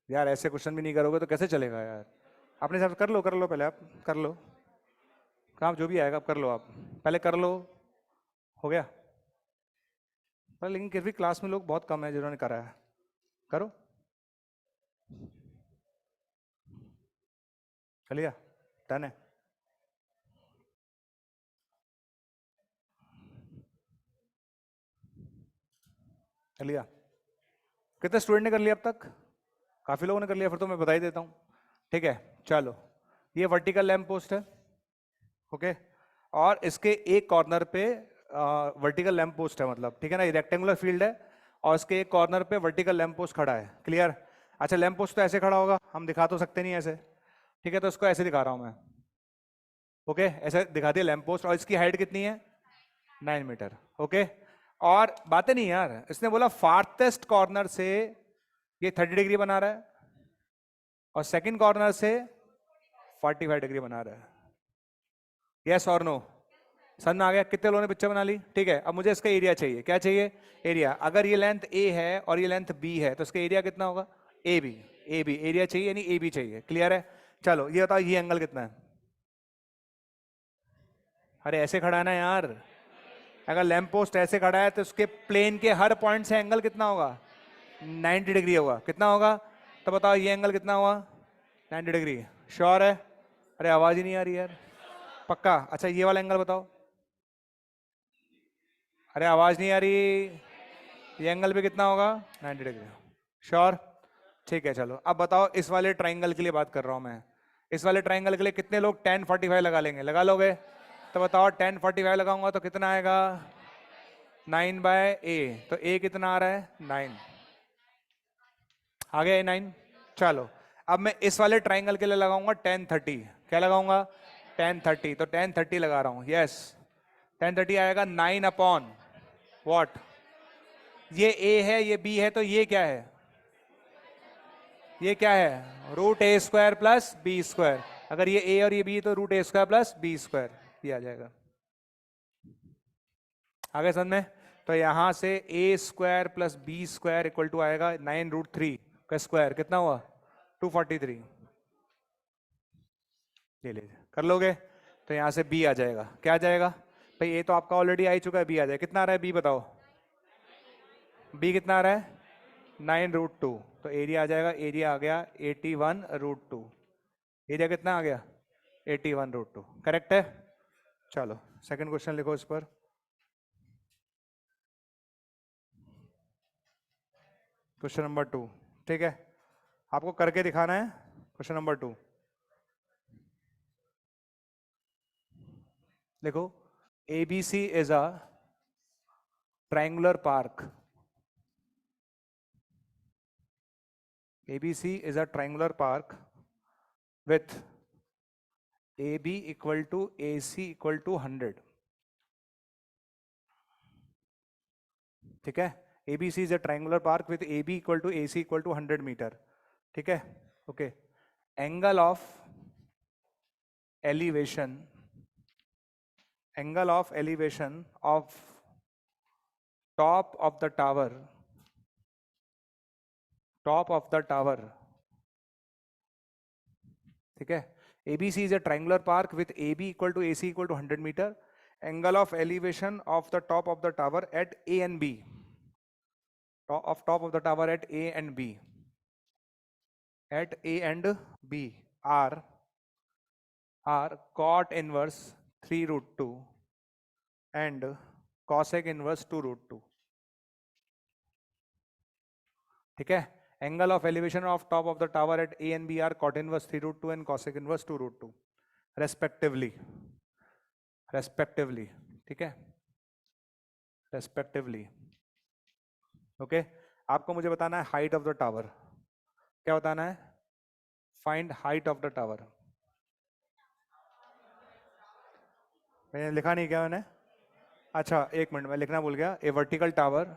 यार ऐसे क्वेश्चन भी नहीं करोगे तो कैसे चलेगा यार? अपने हिसाब से कर लो पहले, आप कर लो काम, जो भी आएगा आप कर लो, आप पहले कर लो। हो गया? पर लेकिन फिर भी क्लास में लोग बहुत कम है जिन्होंने करा है। करो, कर लिया? डन है? कर लिया? कितने स्टूडेंट ने कर लिया अब तक? काफी लोगों ने कर लिया, फिर तो मैं बता ही देता हूँ। ठीक है, चलो, ये वर्टिकल लैंप पोस्ट है, ओके, और इसके एक कॉर्नर पे वर्टिकल लैंप पोस्ट है, मतलब ठीक है ना, ये रेक्टेंगुलर फील्ड है और इसके एक कॉर्नर पे वर्टिकल लैंप पोस्ट खड़ा है। क्लियर? अच्छा, लैंप पोस्ट तो ऐसे खड़ा होगा, हम दिखा तो सकते नहीं ऐसे, ठीक है, तो इसको ऐसे दिखा रहा हूं मैं, ओके, ऐसे दिखा दिया लैंप पोस्ट, और इसकी हाइट कितनी है? 9 मीटर, ओके। और बातें नहीं यार, इसने बोला फार्थेस्ट कॉर्नर से ये 30 डिग्री बना रहा है और सेकंड कॉर्नर से 45 डिग्री बना रहा है। यस और नो? समझ में आ गया? कितने लोगों ने पिक्चर बना ली? ठीक है, अब मुझे इसका एरिया चाहिए। क्या चाहिए? एरिया। अगर ये लेंथ ए है और ये लेंथ बी है तो इसका एरिया कितना होगा? A B. A B area चाहिए, यानी ए बी चाहिए। क्लियर है? चलो ये बताओ, ये एंगल कितना है? अरे ऐसे खड़ा है ना यार, अगर लैंप पोस्ट ऐसे खड़ा है तो उसके प्लेन के हर पॉइंट से एंगल कितना होगा? 90 डिग्री होगा। कितना होगा? तो बताओ ये एंगल कितना हुआ? 90 डिग्री। श्योर है? अरे आवाज ही नहीं आ रही यार। पक्का? अच्छा ये वाला एंगल बताओ। अरे आवाज नहीं आ रही। ये एंगल भी कितना होगा? 90 डिग्री। श्योर? ठीक है, चलो अब बताओ, इस वाले ट्राइंगल के लिए बात कर रहा हूं मैं, इस वाले ट्राइंगल के लिए कितने लोग 10 45 लगा लेंगे? लगा लोगे? तो बताओ 10 45 लगाऊंगा तो कितना आएगा? 9/a। तो a कितना आ रहा है? 9। आ गया 9? चलो अब मैं इस वाले ट्राइंगल के लिए लगाऊंगा 10 30। क्या लगाऊंगा? 10 30। तो 10 30 लगा रहा हूं। यस, 10 30 आएगा 9 अपॉन वॉट? ये a है, ये b है, तो ये क्या है? ये क्या है? √a² plus b²। अगर ये a और ये b तो √a² प्लस b², ये आ जाएगा। आगे समझ में? तो यहां से a² plus b² equal to आएगा 9√3 का स्क्वायर। कितना हुआ? 243। ये ले कर लोगे? तो यहां से b आ जाएगा। क्या आ जाएगा भाई? a तो आपका ऑलरेडी आ ही चुका है, b आ जाएगा। कितना आ रहा है b बताओ? b कितना आ रहा है? 9√2। तो एरिया आ जाएगा, एरिया आ गया 81√2। एरिया कितना आ गया? 81√2। करेक्ट है? चलो सेकंड क्वेश्चन लिखो इस पर। क्वेश्चन नंबर 2, ठीक है, आपको करके दिखाना है। क्वेश्चन नंबर 2 देखो, ABC is a triangular park. ABC is a triangular park with AB equal to AC equal to 100। ठीक है, ABC is a triangular park with AB equal to AC equal to 100 metre. ठीक है, okay. Angle of elevation, angle of elevation of top of the tower, top of the tower, ठीक है। ABC is a triangular park with AB equal to AC equal to 100 meter. Angle of elevation of the top of the tower at A and B, top of the tower at A and B, at A and B are cot inverse 3 root 2 and cosec inverse 2 root 2, ठीक है। Angle of elevation of top of the tower at A and B are cot inverse 3 root 2 and cosec inverse 2 root 2 respectively, respectively, ठीक है, रेस्पेक्टिवली। ओके, आपको मुझे बताना है हाइट ऑफ द टावर। क्या बताना है? Find height of the tower. मैंने लिखा नहीं क्या मैंने? अच्छा एक मिनट, मैं लिखना भूल गया। ए वर्टिकल टावर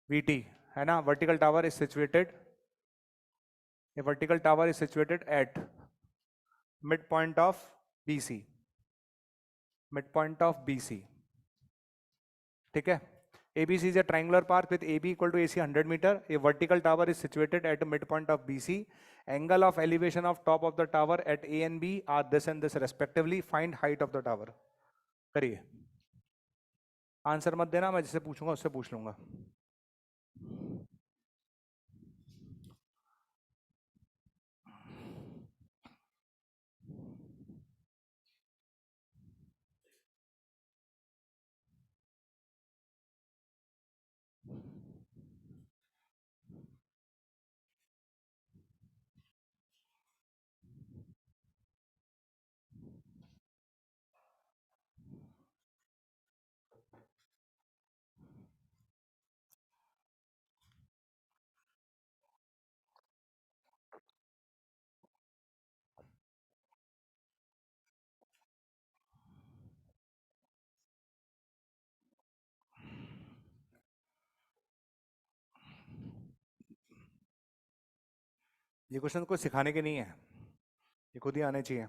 VT है ना, vertical tower is situated, A vertical tower is situated at mid point of BC, mid point of BC, ठीक है। ABC is a triangular park with AB equal to AC 100 meter. A vertical tower is situated at a midpoint of BC. Angle of elevation of top of the tower at A and B are this and this respectively. Find height of the tower. करिए। आंसर मत देना, मैं जिससे पूछूंगा उससे पूछ लूंगा। ये क्वेश्चन को सिखाने के नहीं है, ये खुद ही आने चाहिए।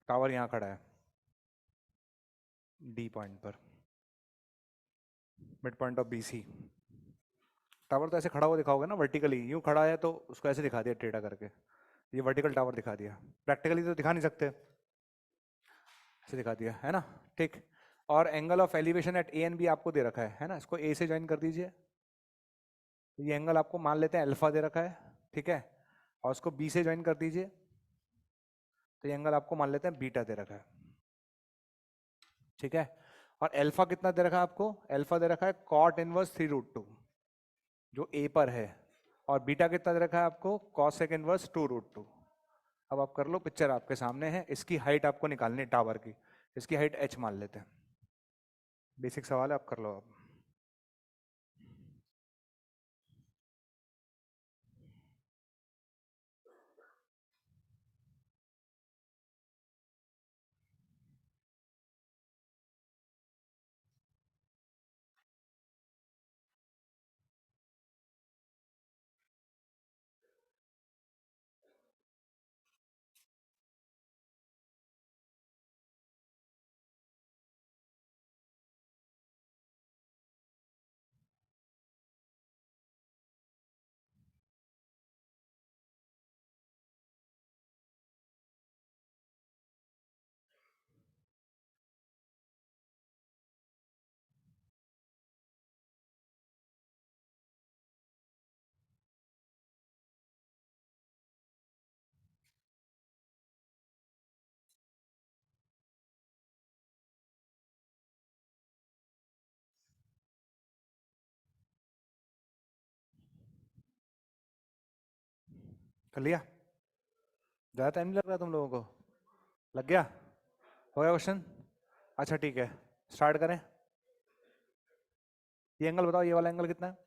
टावर यहाँ खड़ा है D पॉइंट पर, mid point of BC। Tower तो ऐसे खड़ा हुआ दिखाओगे ना, वर्टिकली यूं खड़ा है तो उसको ऐसे दिखा दिया टेढ़ा करके, ये वर्टिकल टावर दिखा दिया। प्रैक्टिकली तो दिखा नहीं सकते, ऐसे दिखा दिया है ना, ठीक। और angle of elevation at A and B आपको दे रखा है ना, इसको A से ज्वाइन कर दीजिए। तो ये एंगल आपको मान लेते हैं अल्फा दे रखा है, ठीक है, और उसको B से ज्वाइन कर दीजिए, तो ये एंगल आपको मान लेते हैं बीटा दे रखा है, ठीक है। और अल्फा कितना दे रखा है आपको? अल्फा दे रखा है cot इनवर्स 3 रूट 2 जो A पर है, और बीटा कितना दे रखा है आपको? cosec inverse 2 root 2। अब आप कर लो, पिक्चर आपके सामने है, इसकी हाइट आपको निकालनी है टावर की, इसकी हाइट h मान लेते हैं। बेसिक सवाल है, आप कर लो। आप कर लिया? ज़्यादा टाइम नहीं लग रहा तुम लोगों को? लग गया? हो गया क्वेश्चन? अच्छा ठीक है, स्टार्ट करें। ये एंगल बताओ, ये वाला एंगल कितना है?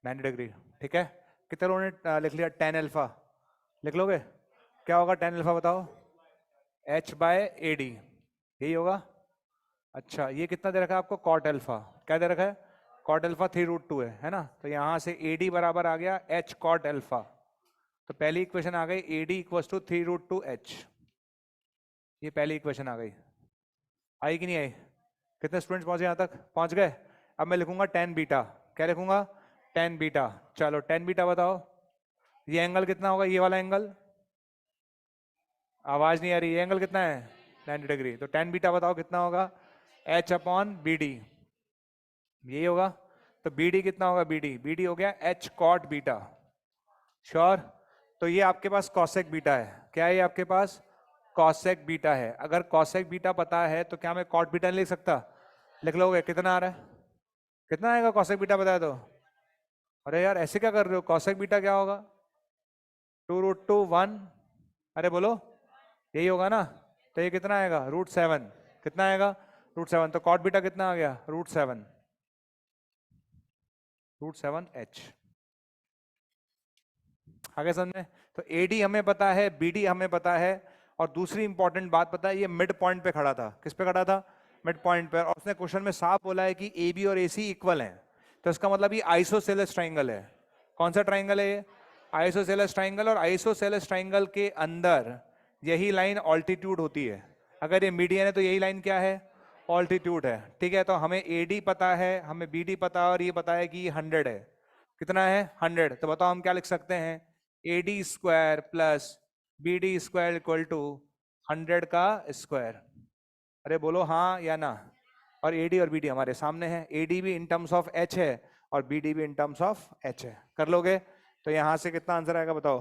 90 डिग्री। ठीक है, कितने लोगों ने लिख लिया tan अल्फा? लिख लोगे? क्या होगा tan अल्फा बताओ? h/ad, यही होगा। अच्छा, ये कितना दे रखा है आपको? cot alpha. क्या दे रखा है? cot अल्फा 3√2 है ना? तो यहां से ad बराबर आ गया h cot अल्फा। तो पहली इक्वेशन आ गई ad इक्वल्स टू 3√2 h। ये पहली इक्वेशन आ गई। आई कि नहीं आई? कितने स्टूडेंट्स पहुंचे यहां तक? पहुंच गए। अब मैं लिखूंगा tan बीटा। क्या लिखूंगा? tan beta. चलो tan बीटा बताओ, ये एंगल कितना होगा? ये वाला एंगल, आवाज नहीं आ रही, ये एंगल कितना है? 90 डिग्री। तो tan बीटा बताओ कितना होगा? h/bd, यही होगा। तो bd कितना होगा? bd हो गया h cot बीटा। श्योर? तो ये आपके पास cosec बीटा है। क्या है ये आपके पास? cosec बीटा है। अगर cosec बीटा पता है तो क्या मैं cot बीटा नहीं लिख सकता? लिख लोगे? कितना आ रहा है? कितना आएगा cosec बीटा बताया तो? अरे यार ऐसे क्या कर रहे हो? cosec बीटा क्या होगा? 2√2 1। अरे बोलो, यही होगा ना? तो ये कितना आएगा? √7। कितना आएगा? √7। तो cot बीटा कितना आ गया? √7। √7h। आगे समझ में? तो AD हमें पता है, BD हमें पता है, और दूसरी इंपॉर्टेंट बात पता है, ये मिड पॉइंट पे खड़ा था। किस पे खड़ा था? मिड पॉइंट पे। और उसने क्वेश्चन में साफ बोला है कि AB और AC इक्वल हैं। तो इसका मतलब ये आइसोसेलेस ट्राइंगल है। कौन सा ट्राइंगल है ये? Isosceles triangle. और आइसोसेलेस ट्राइंगल के अंदर यही लाइन ऑल्टीट्यूड होती है। अगर ये मीडियन है तो यही लाइन क्या है? ऑल्टीट्यूड है। ठीक है, तो हमें AD पता है, हमें BD पता है, और ये पता है कि ये 100 है। कितना है? 100। तो बताओ हम क्या लिख सकते हैं? AD² plus BD² equal to 100 का स्क्वायर। अरे बोलो हाँ या ना? और AD और BD हमारे सामने है। AD भी इन टर्म्स ऑफ H है और BD भी इन टर्म्स ऑफ H है। कर लोगे? तो यहां से कितना आंसर आएगा बताओ?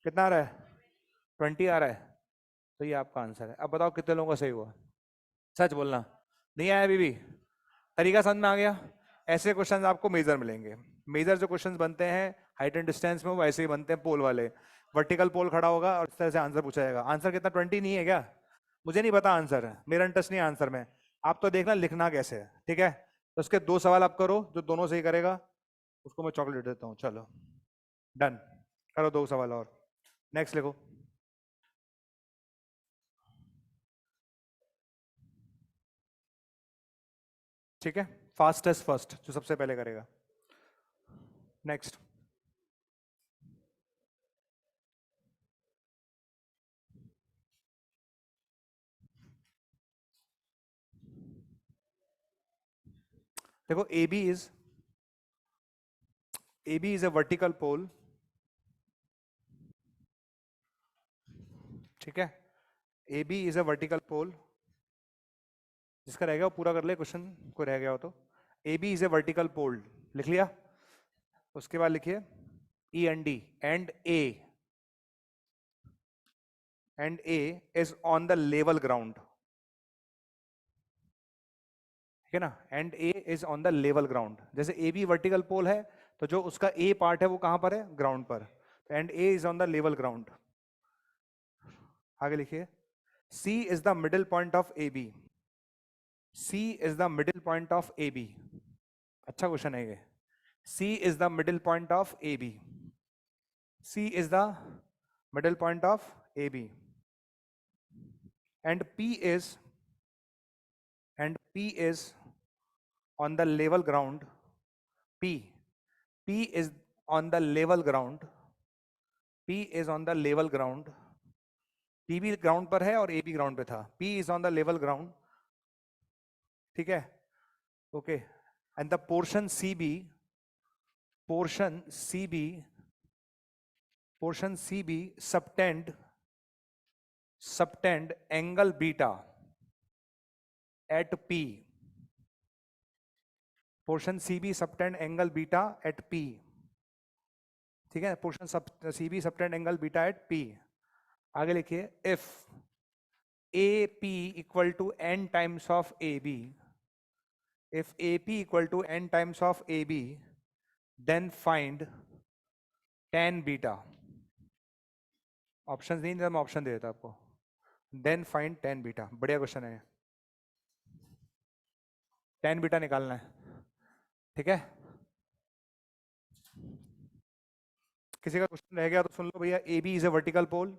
कितना आ रहा है? 20 आ रहा है। तो ये आपका आंसर है। अब बताओ कितने लोगों का सही हुआ? सच बोलना। नहीं आया अभी भी? तरीका समझ में आ गया? ऐसे क्वेश्चंस आपको मेजर मिलेंगे। मेजर जो क्वेश्चंस बनते हैं हाइट एंड डिस्टेंस में, वो ऐसे ही बनते हैं, पोल वाले। वर्टिकल पोल खड़ा होगा और इस तरह से आंसर पूछा जाएगा। आंसर कितना? 20 नहीं है क्या? मुझे नहीं पता आंसर, मेरा इंटरेस्ट नहीं है आंसर में। आप तो देखना लिखना कैसे है। ठीक है, तो उसके 2 सवाल आप करो, जो दोनों सही करेगा उसको मैं चॉकलेट देता हूँ। चलो डन, करो 2 सवाल और। नेक्स्ट लिखो। ठीक है, फास्टेस्ट फर्स्ट, जो सबसे पहले करेगा। नेक्स्ट। देखो, AB is a vertical pole. ठीक है, AB is a vertical pole. जिसका रह गया वो पूरा कर ले, क्वेश्चन को रह गया हो तो। AB is a vertical pole, लिख लिया? उसके बाद लिखिए END, and A is on the level ground. ठीक है ना? And A is on the level ground. जैसे AB वर्टिकल पोल है तो जो उसका A पार्ट है वो कहां पर है? ग्राउंड पर। तो and A is on the level ground. आगे लिखिए C is the middle point of AB। C is the middle point of AB। अच्छा क्वेश्चन है ये। C is the middle point of AB. C is the middle point of AB. And P is on the level ground. P P is on the level ground. P is on the level ground. P भी ग्राउंड पर है और A भी ग्राउंड पे था। P is on the level ground. ठीक है, okay. And the portion CB, portion CB, portion CB subtend angle beta at P। Portion CB subtend angle beta at P। ठीक है, portion CB subtend angle beta at P। आगे लिखिए if AP equal to n times of AB, if AP equal to n times of AB, then find tan beta। Option नहीं, मैं ऑप्शन दे देता आपको। Then find tan beta. बढ़िया क्वेश्चन है, टेन बीटा निकालना है, ठीक है। किसी का क्वेश्चन रह गया तो सुन लो भैया। A B is a vertical pole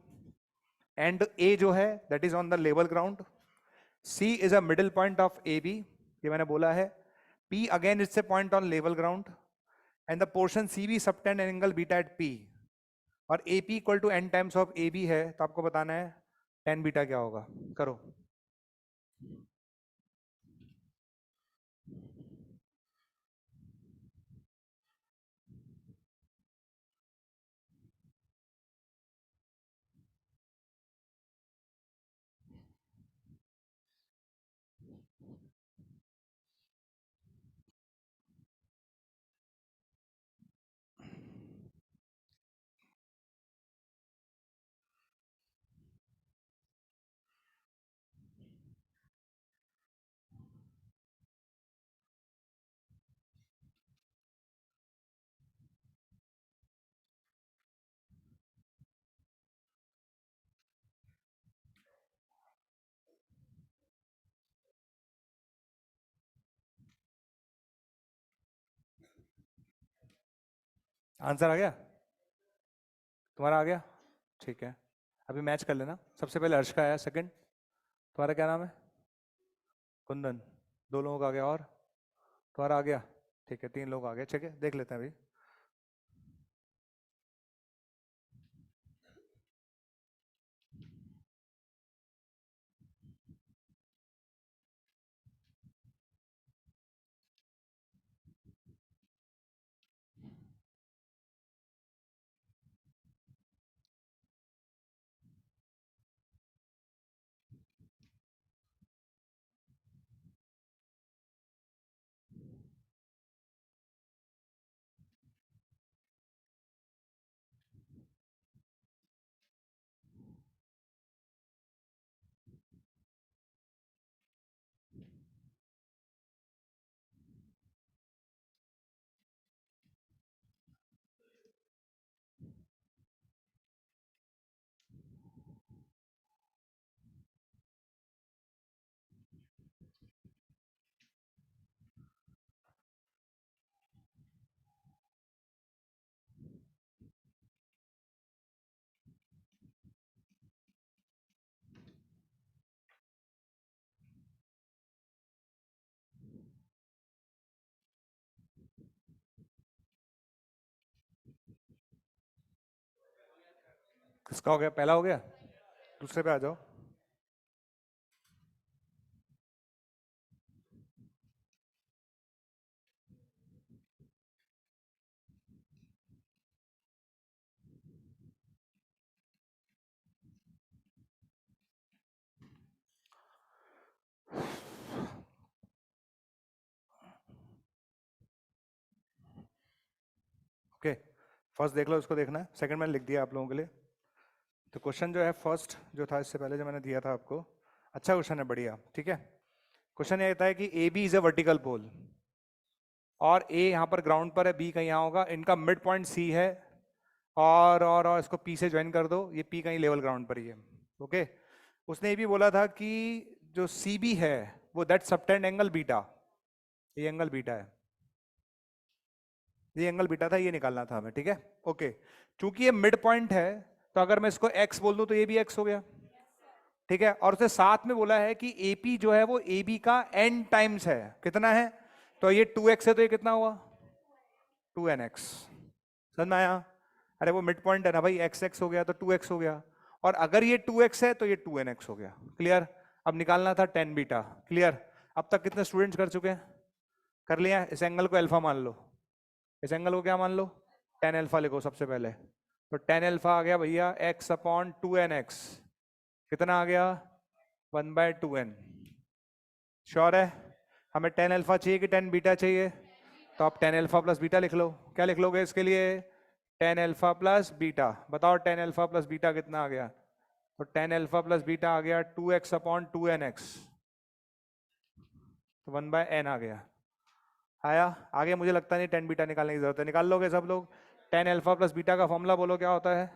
and A जो है that is on the level ground, C is a middle point of A B, ये मैंने बोला है। P again it's a point on level ground and the portion C B subtend an angle beta at P, और A P equal to n times of A B है, तो आपको बताना है टेन बीटा क्या होगा। करो। आंसर आ गया तुम्हारा? आ गया, ठीक है। अभी मैच कर लेना। सबसे पहले हर्ष का आया, सेकंड तुम्हारा क्या नाम है? कुंदन। दो लोगों का आ गया, और तुम्हारा आ गया, ठीक है। तीन लोग आ गए, ठीक है। देख लेते हैं अभी। किसका हो गया? पहला हो गया, दूसरे पे आ जाओ। ओके, फर्स्ट देख लो, इसको देखना है। सेकंड मैंने लिख दिया आप लोगों के लिए। तो क्वेश्चन जो है फर्स्ट जो था, इससे पहले जो मैंने दिया था आपको, अच्छा क्वेश्चन है, बढ़िया, ठीक है। क्वेश्चन ये कहता है कि A B is a vertical pole, और ए यहाँ पर ग्राउंड पर है, बी कहीं यहाँ होगा, इनका मिड पॉइंट सी है, और इसको पी से ज्वाइन कर दो, ये पी कहीं लेवल ग्राउंड पर ही है। ओके, उसने ये भी बोला था कि जो सी बी है वो दैट सबटेंड एंगल बीटा, ये एंगल बीटा है, ये एंगल बीटा था, ये निकालना था हमें, ठीक है। ओके, चूंकि ये मिड पॉइंट है, तो अगर मैं इसको एक्स बोल दूं तो ये भी एक्स हो गया, ठीक है। और उसने साथ में बोला है कि एपी जो है वो एबी का एन टाइम्स है। कितना है? तो ये 2x है, तो ये कितना हुआ? 2nx। समझ में आया? अरे वो मिड पॉइंट है ना भाई, एक्स एक्स हो गया तो 2x हो गया, और अगर ये 2x है तो ये 2nx हो गया। क्लियर? अब निकालना था टेन बीटा। क्लियर? अब तक कितने स्टूडेंट्स कर चुके हैं? कर लिया। इस एंगल को अल्फा मान लो, इस एंगल को क्या मान लो? टेन अल्फा लिखो सबसे पहले। तो टेन अल्फा आ गया भैया x अपॉन 2nx। कितना आ गया? 1/2n। श्योर है? हमें टेन अल्फा चाहिए कि टेन बीटा चाहिए? तो आप टेन अल्फा प्लस बीटा लिख लो। क्या लिख लोगे इसके लिए? Tan alpha plus beta. बताओ टेन अल्फा प्लस बीटा कितना आ गया? तो टेन अल्फा प्लस बीटा आ गया 2x अपॉन 2nx, तो 1/n आ गया। आया? आगे मुझे लगता नहीं टेन बीटा निकालने की जरूरत है, निकाल लोगे सब लोग। टेन अल्फा प्लस बीटा का फॉर्मूला बोलो क्या होता है?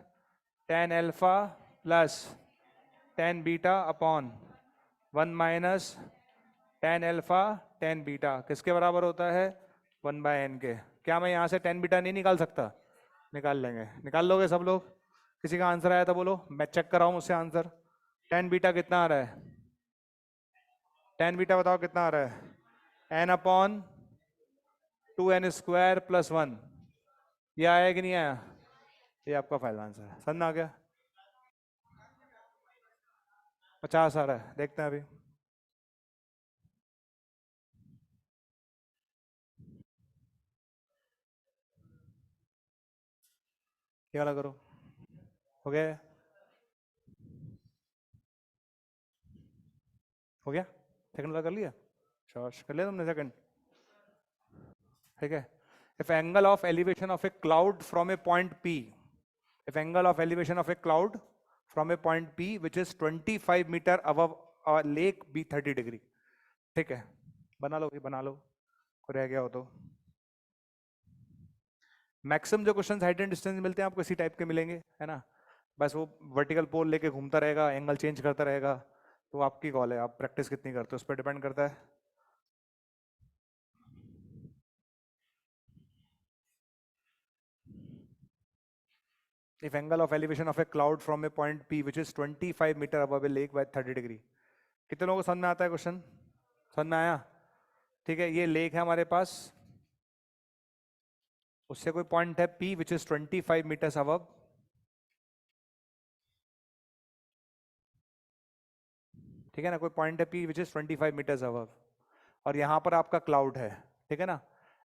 Tan alpha plus tan beta upon 1 minus tan alpha tan beta किसके बराबर होता है 1/n के। क्या मैं यहाँ से टेन बीटा नहीं निकाल सकता? निकाल लेंगे। निकाल लोगे सब लोग? किसी का आंसर आया था बोलो, मैं चेक कर रहा हूँ मुझसे आंसर। टेन बीटा कितना आ रहा है? टेन बीटा बताओ कितना आ रहा है? n upon 2n square plus 1। ये आया कि नहीं आया? ये आपका फाइनल आंसर है। समझ में आ गया? 50 आ रहा है, देखते हैं अभी। ये वाला करो। हो गया? हो गया? सेकंड वाला कर लिया? शॉर्ट कर लिया तुमने सेकंड? ठीक है। If angle of elevation of a cloud from a point P, if angle of elevation of a cloud from a point P which is 25 meter above a lake be 30 degree। ठीक है, बना लो, बना लो, कोई रह गया हो तो। मैक्सिमम जो क्वेश्चन हाइट एंड डिस्टेंस मिलते हैं आपको इसी टाइप के मिलेंगे, है ना। बस वो वर्टिकल पोल लेके घूमता रहेगा, एंगल चेंज करता रहेगा, तो आपकी कॉल है, आप प्रैक्टिस कितनी करते हो उस पर डिपेंड करता है। If angle of elevation of a cloud from a point P which is 25 meter above a lake by 30 degree। कितने लोगों को समझ में आता है क्वेश्चन? समझ में आया? ठीक है, ये लेक है हमारे पास, उससे कोई पॉइंट है P which is 25 meters above, ठीक है ना, कोई पॉइंट है P which is 25 meters above, और यहाँ पर आपका क्लाउड है, ठीक है ना।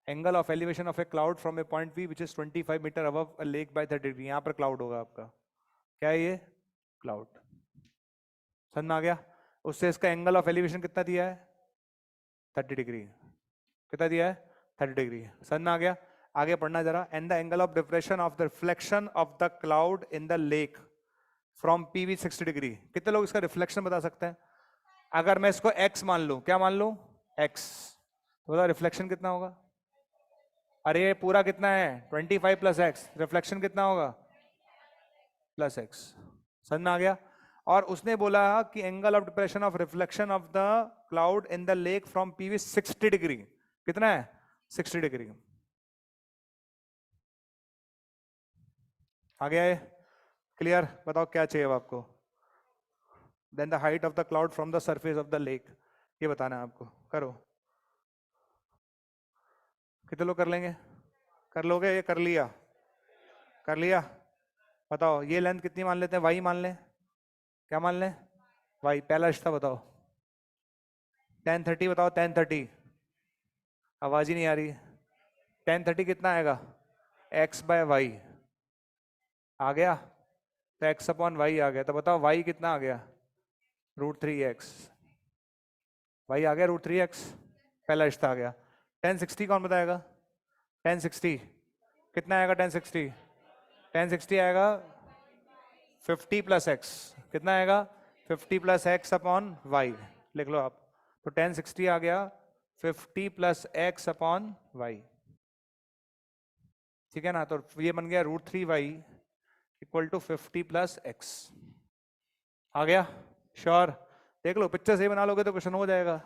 Angle of elevation of a cloud from a point P which is 25 metre above a lake by 30 degree. यहाँ पर क्लाउड होगा आपका, क्या है ये? क्लाउड। समझ में आ गया? उससे इसका एंगल ऑफ एलिवेशन कितना दिया है? 30 डिग्री। कितना दिया है? 30 डिग्री। समझ में आ गया? आगे पढ़ना जरा। And the angle of diffraction of the reflection of the cloud in the lake from P with 60 degree. कितने लोग इसका रिफ्लेक्शन बता सकते हैं? अगर मैं इसको x मान लूं, क्या मान लूं? x, तो बताओ रिफ्लेक्शन कितना होगा? अरे ये पूरा कितना है? 25 प्लस एक्स, रिफ्लेक्शन कितना होगा? Plus x. समझ में आ गया? और उसने बोला कि angle of depression of reflection of the cloud in the lake from P with 60 degree. कितना है? 60 डिग्री। आ गया है? क्लियर? बताओ क्या चाहिए अब आपको? Then the height of the cloud from the surface of the lake, ये बताना है आपको। करो। कितने लोग कर लेंगे? कर लोगे? ये कर लिया? कर लिया? बताओ ये लेंथ कितनी मान लेते हैं? वाई मान लें? क्या मान लें? वाई। पहला रिश्ता बताओ। 1030 बताओ। 1030, आवाज ही नहीं आ रही। 1030 कितना आएगा? x bye Y. आ गया? तो x अपॉन वाई आ गया। तो बताओ y कितना आ गया? √3x। वाई आ गया √3x, पहला रिश्ता आ गया। 1060 कौन बताएगा? 1060 कितना आएगा? 1060, 1060 आएगा 50 प्लस एक्स। कितना आएगा? 50 प्लस एक्स अपॉन वाई। लिख लो आप। तो 1060 आ गया 50 प्लस एक्स अपॉन वाई, ठीक है ना। तो ये बन गया √3y equal to 50 plus x. आ गया? श्योर? देख लो, पिक्चर सही बना लोगे तो क्वेश्चन हो जाएगा।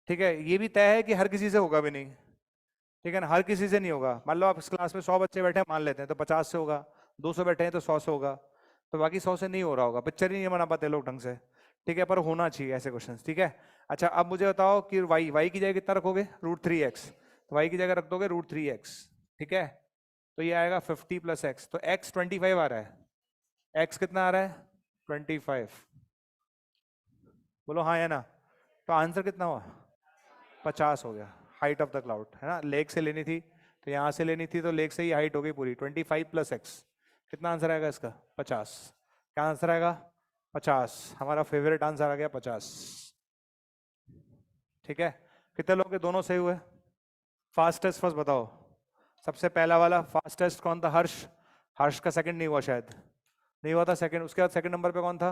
ठीक है, ये भी तय है कि हर किसी से होगा भी नहीं, ठीक है ना, हर किसी से नहीं होगा। मान लो आप इस क्लास में 100 बच्चे बैठे हैं मान लेते हैं, तो 50 से होगा। 200 बैठे हैं तो 100 से होगा, तो बाकी 100 से नहीं हो रहा होगा। पिक्चर ही नहीं बना पाते लोग ढंग से, ठीक है, पर होना चाहिए ऐसे क्वेश्चन, ठीक है। अच्छा, अब मुझे बताओ कि वाई की जगह कितना रखोगे? √3x। तो वाई की जगह रख दोगे √3x, ठीक है। तो ये आएगा 50 प्लस एक्स। तो x 25 आ रहा है। x कितना आ रहा है? 25। बोलो हाँ या ना। तो आंसर कितना हुआ? 50 हो गया। हाइट ऑफ द क्लाउड, है ना, लेक से लेनी थी तो यहाँ से लेनी थी, तो लेक से ही हाइट हो गई पूरी। 25 प्लस एक्स, कितना आंसर आएगा इसका? 50। क्या आंसर आएगा? 50। हमारा फेवरेट आंसर आ गया 50, ठीक है। कितने लोग के दोनों सही हुए? फास्टेस्ट फर्स्ट बताओ। सबसे पहला वाला फास्टेस्ट कौन था? हर्ष। हर्ष का सेकंड नहीं हुआ शायद, नहीं हुआ था सेकंड। उसके बाद सेकंड नंबर पे कौन था?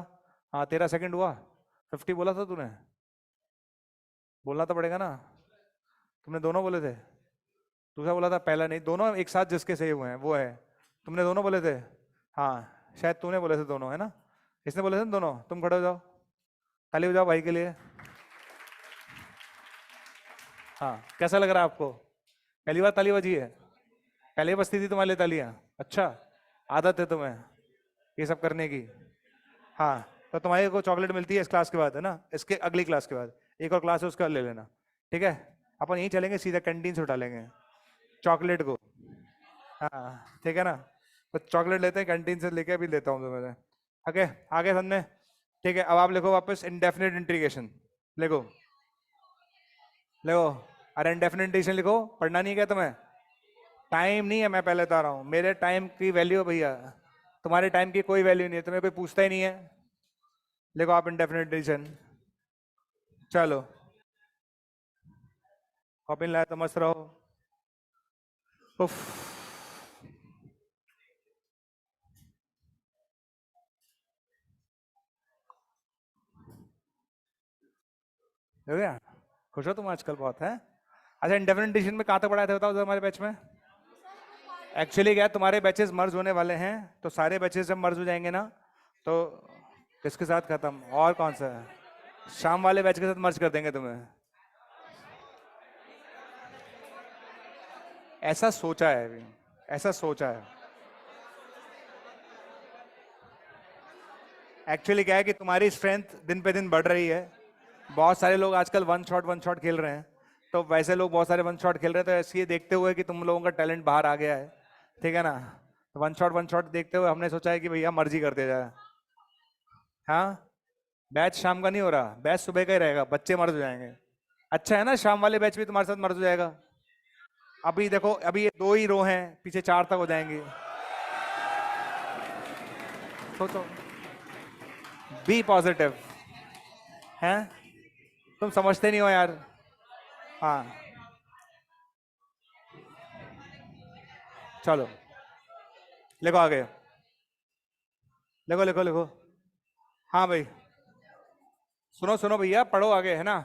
हाँ, तेरा सेकंड हुआ। 50 बोला था तूने, बोलना तो पड़ेगा ना। तुमने दोनों बोले थे? दूसरा बोला था पहला नहीं, दोनों एक साथ जिसके सही हुए हैं वो है। तुमने दोनों बोले थे? हाँ शायद तूने बोले थे दोनों, है ना। इसने बोले थे दोनों। तुम खड़े हो जाओ। ताली बजाओ भाई के लिए। हाँ, कैसा लग रहा है आपको? पहली बार ताली बजी है? पहले बजती थी तुम्हारे लिए तालियां? अच्छा, आदत है तुम्हें ये सब करने की। हाँ, तो तुम्हारे को चॉकलेट मिलती है इस क्लास के बाद, है ना? इसके अगली क्लास के बाद एक और क्लास है, उसका ले लेना। ठीक है, अपन यहीं चलेंगे, सीधा कैंटीन से उठा लेंगे चॉकलेट को। हाँ ठीक है ना, तो चॉकलेट लेते हैं कैंटीन से, लेके भी लेता हूँ तुम्हें। ओके, आगे सामने। ठीक है, अब आप लिखो वापस इंडेफिनिट इंटीग्रेशन। लिखो, लिखो। अरे इंडेफिनिट इंटीग्रेशन लिखो, पढ़ना नहीं है क्या तुम्हें? टाइम नहीं है, मैं पहले बता रहा हूँ, मेरे टाइम की वैल्यू है भैया, तुम्हारे टाइम की कोई वैल्यू नहीं है, तुम्हें कोई पूछता ही नहीं है। लिखो आप इंडेफिनिट इंटीग्रेशन। चलो, कॉपी लाए तो मस्त रहो। उफ, हो गया? खुश हो तुम आजकल बहुत है? अच्छा, इंडेफिनिट इंटीग्रेशन में कहाँ तक पढ़ाए थे बताओ जरा हमारे बैच में। एक्चुअली क्या है, तुम्हारे बैचेस मर्ज होने वाले हैं, तो सारे बैचेस जब मर्ज हो जाएंगे ना, तो किसके साथ खत्म, और कौन सा है, शाम वाले बैच के साथ मर्ज कर देंगे तुम्हें। ऐसा सोचा है अभी, ऐसा सोचा है। एक्चुअली क्या है कि तुम्हारी स्ट्रेंथ दिन पे दिन बढ़ रही है, बहुत सारे लोग आजकल वन शॉट खेल रहे हैं, तो वैसे लोग बहुत सारे वन शॉट खेल रहे हैं, तो ऐसे ये देखते हुए कि तुम लोगों का टैलेंट बाहर आ गया है, ठीक है ना, तो वन शॉट देखते हुए हमने सोचा है कि भैया मर्जी कर दिया जाए। हाँ, बैच शाम का नहीं हो रहा, बैच सुबह का ही रहेगा, बच्चे मर्ज हो जाएंगे। अच्छा है ना, शाम वाले बैच भी तुम्हारे साथ मर्ज हो जाएगा। अभी देखो, अभी ये 2 ही रो हैं, पीछे 4 तक हो जाएंगे। सोचो, बी पॉजिटिव है। तुम समझते नहीं हो यार। हाँ, चलो लिखो आगे, लिखो लिखो लिखो। हाँ भाई, सुनो सुनो भैया, पढ़ो आगे, है ना?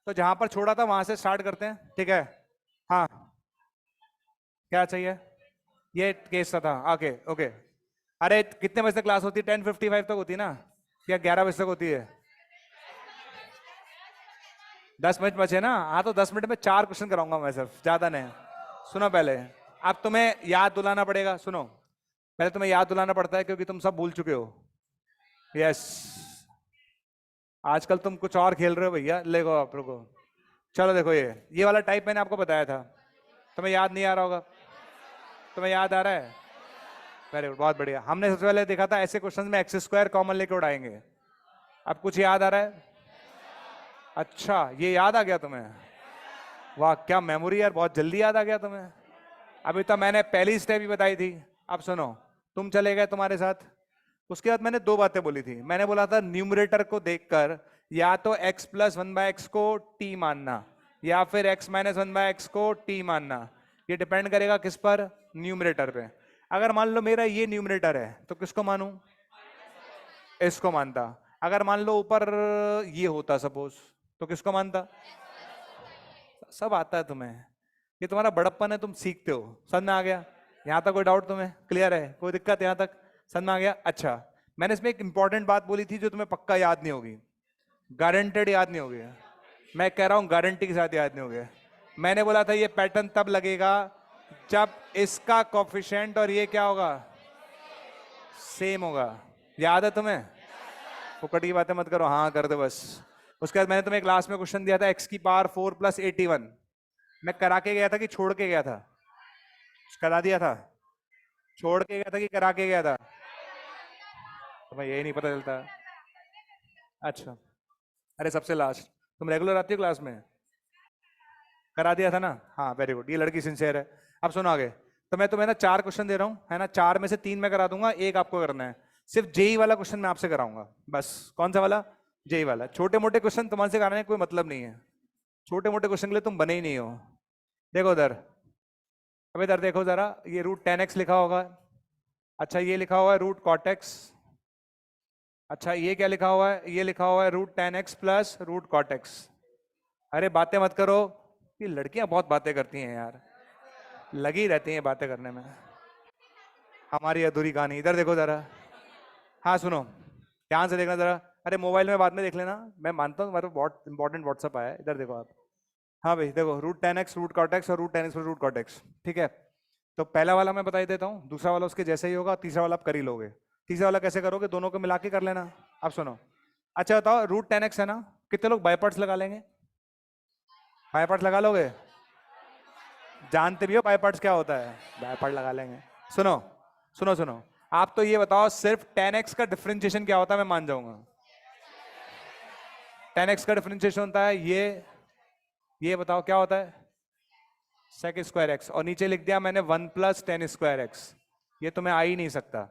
तो जहां पर छोड़ा था वहां से स्टार्ट करते हैं, ठीक है? हाँ, क्या चाहिए? ये केस था, ओके ओके। अरे कितने बजे तक क्लास होती है? 10:55 तक होती है ना, या 11 बजे तक होती है? 10 मिनट बचे ना, हाँ, तो 10 मिनट में 4 क्वेश्चन कराऊंगा मैं, सिर्फ, ज्यादा नहीं। सुनो पहले, अब तुम्हें याद दिलाना पड़ेगा, सुनो, पहले तुम्हें याद दिलाना पड़ता है क्योंकि तुम सब भूल चुके हो। यस, आजकल तुम कुछ और खेल रहे हो भैया, देखो आप रुको। चलो देखो, ये वाला टाइप मैंने आपको बताया था, तुम्हें याद नहीं आ रहा होगा, तुम्हें याद आ रहा है? वेरी गुड, बहुत बढ़िया। हमने सबसे पहले देखा था ऐसे क्वेश्चन में एक्स स्क्वायर कॉमन लेके उड़ाएंगे। अब कुछ याद आ रहा है? अच्छा, ये याद आ गया तुम्हें? वाह क्या मेमोरी यार, बहुत जल्दी याद आ गया तुम्हें। अभी तो मैंने पहली स्टेप ही बताई थी। अब सुनो, तुम चले गए तुम्हारे साथ, उसके बाद मैंने 2 बातें बोली थी। मैंने बोला था न्यूमरेटर को देखकर या तो x+1/x को t मानना, या फिर x-1/x को t मानना। ये डिपेंड करेगा किस पर? न्यूमरेटर पे। अगर मान लो मेरा ये न्यूमरेटर है तो किसको मानूं? इसको मानता। अगर मान लो ऊपर ये होता सपोज, तो किसको मानता? सब आता है तुम्हें, ये तुम्हारा बड़प्पन है, तुम सीखते हो। समझ में आ गया? यहाँ तक कोई डाउट तुम्हें क्लियर है? कोई दिक्कत यहाँ तक? समझ में आ गया? अच्छा, मैंने इसमें एक इंपॉर्टेंट बात बोली थी जो तुम्हें पक्का याद नहीं होगी, गारंटेड याद नहीं होगी। मैं कह रहा हूँ गारंटी के साथ याद नहीं होगी। मैंने बोला था ये पैटर्न तब लगेगा जब इसका कोफिशिएंट और ये क्या होगा? सेम होगा। याद है तुम्हें? फुकट की बातें मत करो, हाँ कर दो बस। उसके बाद मैंने तुम्हें क्लास में क्वेश्चन दिया था x⁴ + 81, मैं करा के गया था कि छोड़ के गया था? करा दिया था? छोड़ के गया था कि करा के गया था? तुम्हें यही नहीं पता चलता। अच्छा, अरे सबसे लास्ट, तुम रेगुलर आती हो क्लास में? करा दिया था ना? हाँ वेरी गुड, ये लड़की सिंसियर है। अब सुनो आगे, तो मैं तुम्हें ना 4 क्वेश्चन दे रहा हूँ, है ना? 4 में से 3 मैं करा दूंगा, एक आपको करना है। सिर्फ जेई वाला क्वेश्चन मैं आपसे कराऊंगा बस। कौन सा वाला? जेई वाला। छोटे मोटे क्वेश्चन तुम्हारे से कराने का कोई मतलब नहीं है, छोटे मोटे क्वेश्चन के लिए तुम बने ही नहीं हो। देखो उधर, अब इधर देखो जरा, ये √10x लिखा होगा। अच्छा, ये लिखा हुआ है √cot x। अच्छा, ये क्या लिखा हुआ है? ये लिखा हुआ है √10x + √cot x। अरे बातें मत करो, ये लड़कियां बहुत बातें करती हैं यार, लगी रहती हैं बातें करने में। हमारी अधूरी कहानी, इधर देखो जरा। हाँ सुनो, ध्यान से देखना जरा। अरे मोबाइल में बाद में देख लेना, मैं मानता हूँ तुम्हारे को बहुत इंपॉर्टेंट व्हाट्सअप आया है, इधर देखो आप। हाँ भाई देखो, root ten x root cot x और root ten x root cot x, ठीक है। तो पहला वाला मैं बता ही देता हूँ, दूसरा वाला उसके जैसे ही होगा, तीसरा वाला आप कर ही लोगे। तीसरा वाला कैसे करोगे, दोनों को मिला के कर लेना। आप सुनो, अच्छा बताओ, रूट टेन एक्स है ना, कितने लोग बाई पार्ट्स लगा लेंगे? बाई पार्ट्स लगा लोगे? जानते भी हो बाई पार्ट्स क्या होता है? बाई पार्ट लगा लेंगे। सुनो सुनो सुनो, आप तो ये बताओ सिर्फ टेन एक्स का डिफरेंशिएशन क्या होता है, मैं मान जाऊंगा। टेन एक्स का डिफरेंशिएशन होता है ये बताओ क्या होता है? सेक स्क्वायर एक्स, और नीचे लिख दिया मैंने one plus ten square x. ये तुम्हें आ ही नहीं सकता,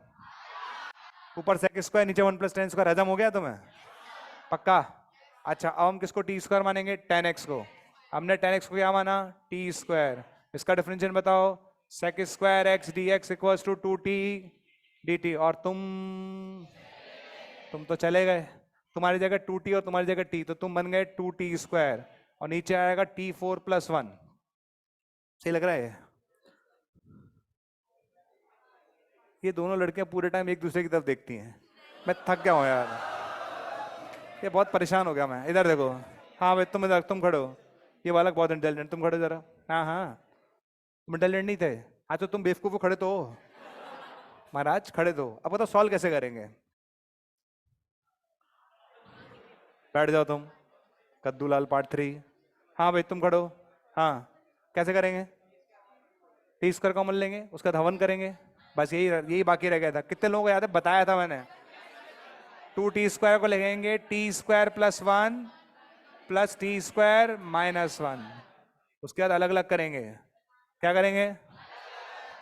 ऊपर सेक स्क्वायर नीचे वन प्लस टेन स्क्वायर, हजम हो गया तुम्हें? पक्का? अच्छा अब हम किसको टी स्क्वायर मानेंगे? टेन एक्स को। हमने टेन एक्स को क्या माना? T square. इसका डिफरेंशियल बताओ। Sec square x d x equals to two t d t. और तुम तो चले गए, तुम्हारी जगह टू टी और तुम्हारी जगह टी, तो तुम बन गए टू टी स्क्वायर, और नीचे आएगा टी फोर प्लस वन। सही लग रहा है? ये दोनों लड़कियां पूरे टाइम एक दूसरे की तरफ देखती हैं, मैं थक गया हूँ यार, ये बहुत परेशान हो गया मैं। इधर देखो, हाँ भाई तुम इधर, तुम खड़े हो। ये बालक बहुत इंटेलिजेंट, तुम खड़े हो जरा। हाँ हाँ, तुम इंटेलिजेंट नहीं थे? हाँ तो तुम बेवकूफ को खड़े तो हो महाराज, खड़े तो। अब बताओ सॉल्व कैसे करेंगे? बैठ जाओ तुम। कद्दू लाल पार्ट थ्री। हाँ भाई तुम खड़े हो। हाँ, कैसे करेंगे? टी स्क्वायर कॉमन लेंगे, उसका धवन करेंगे, बस यही यही बाकी रह गया था। कितने लोगों को याद है, बताया था मैंने? टू टी स्क्वायर को लिखेंगे T square plus one plus T square minus one. उसके बाद अलग अलग करेंगे। क्या करेंगे?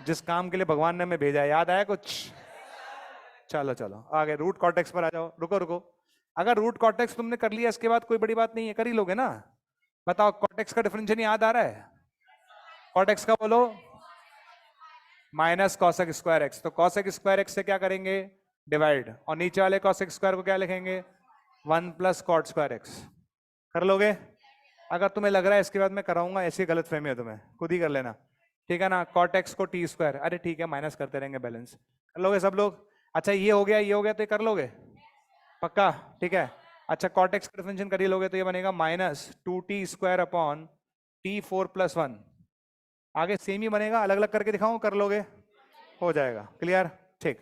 जिस काम के लिए भगवान ने हमें भेजा है, याद आया कुछ? चलो चलो आगे रूट कॉर्टेक्स पर आ जाओ। रुको रुको, अगर रूट कॉर्टेक्स तुमने कर लिया, इसके बाद कोई बड़ी बात नहीं है, कर ही लोगे ना। बताओ कॉर्टेक्स का डिफरेंशियल याद आ रहा है? कॉर्टेक्स का बोलो। माइनस कॉसेक स्क्वायर एक्स, तो कॉसेक स्क्वायर एक्स से क्या करेंगे? डिवाइड, और नीचे वाले कॉसेक स्क्वायर को क्या लिखेंगे? One plus cot square x. कर लोगे? अगर तुम्हें लग रहा है इसके बाद मैं कराऊंगा, ऐसी गलत फहमी है तुम्हें, खुद ही कर लेना, ठीक है ना। कॉट एक्स को टी स्क्वायर, अरे ठीक है माइनस करते रहेंगे, बैलेंस कर लोगे सब लोग? अच्छा ये हो गया, ये हो गया, तो ये कर लोगे? पक्का? ठीक है। अच्छा कॉट एक्स का डिफरेंशियल कर ही लोगे, तो ये बनेगा minus two T square upon T four plus one. आगे सेम ही बनेगा, अलग अलग करके दिखाऊं, कर लोगे? हो जाएगा, क्लियर? ठीक।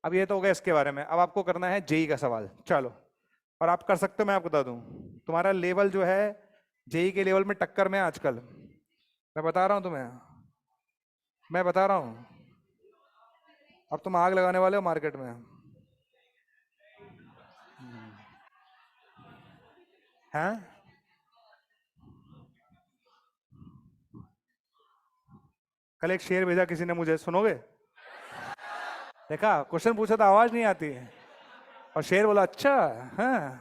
अब ये तो हो गया इसके बारे में, अब आपको करना है जेई का सवाल, चलो। और आप कर सकते हो, मैं आपको बता दूं, तुम्हारा लेवल जो है जेई के लेवल में टक्कर में है आजकल, मैं बता रहा हूं तुम्हें, मैं बता रहा हूं। अब तुम आग लगाने वाले हो मार्केट में। हैं? कल एक शेर भेजा किसी ने मुझे, सुनोगे? देखा, क्वेश्चन पूछा तो आवाज नहीं आती है, और शेर बोला अच्छा। हाँ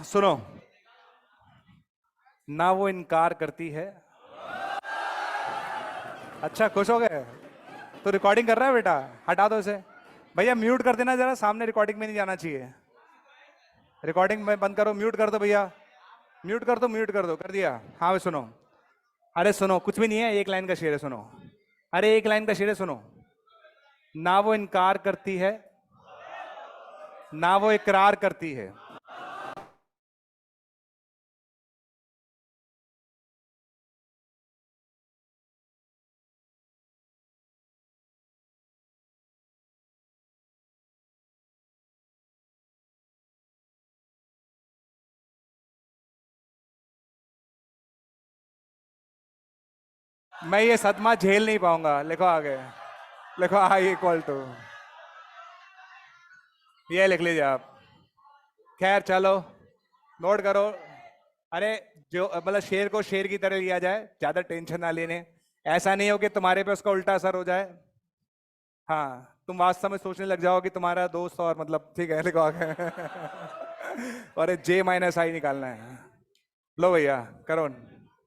सुनो, ना वो इनकार करती है। अच्छा खुश हो गए? तो रिकॉर्डिंग कर रहा है बेटा, हटा दो इसे। भैया म्यूट कर देना जरा, सामने रिकॉर्डिंग में नहीं जाना चाहिए। रिकॉर्डिंग में बंद करो, म्यूट कर दो भैया, म्यूट कर दो, म्यूट कर दो, कर दिया? हाँ भाई सुनो, अरे सुनो, कुछ भी नहीं है, एक लाइन का शेर है, सुनो। अरे एक लाइन का शेर है, सुनो। ना वो इनकार करती है, ना वो इकरार करती है। मैं ये सदमा झेल नहीं पाऊंगा, लिखो आगे, लिखो आई इक्वल टू, ये लिख लीजिए आप। खैर चलो, नोट करो। अरे जो मतलब शेर को शेर की तरह लिया जाए, ज्यादा टेंशन ना लेने, ऐसा नहीं हो कि तुम्हारे पे उसका उल्टा असर हो जाए। हाँ तुम वास्तव में सोचने लग जाओ कि तुम्हारा दोस्त, और मतलब ठीक है, लिखो आगे। और जे माइनस आई निकालना है। लो भैया, करो,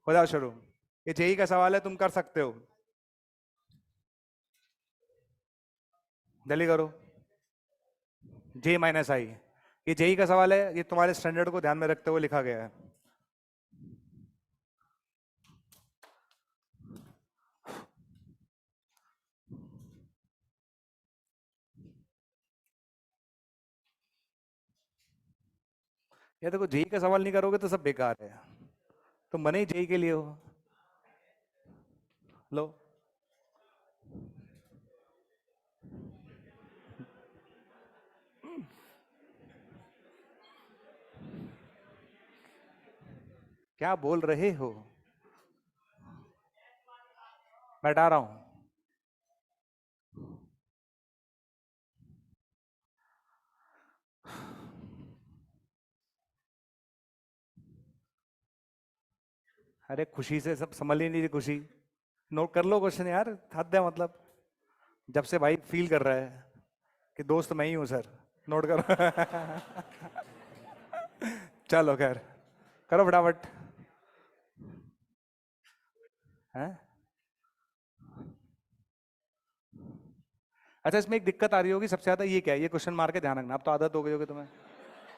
हो जाओ शुरू। ये जेई का सवाल है, तुम कर सकते हो, जल्दी करो। जे माइनस आई, ये जेई का सवाल है, ये तुम्हारे स्टैंडर्ड को ध्यान में रखते हुए लिखा गया है। या देखो जेई का सवाल नहीं करोगे तो सब बेकार है, तुम बने ही जेई के लिए हो। लो, क्या बोल रहे हो, बैठा रहा हूं। अरे खुशी से सब समझ ही नहीं रही खुशी। नोट कर लो क्वेश्चन यार, हद है मतलब। जब से भाई फील कर रहा है कि दोस्त मैं ही हूं सर, नोट करो। चलो खैर, करो फटाफट। हैं? अच्छा, इसमें एक दिक्कत आ रही होगी सबसे ज्यादा, ये क्या है, ये क्वेश्चन मार के ध्यान रखना, अब तो आदत हो गई होगी तुम्हें।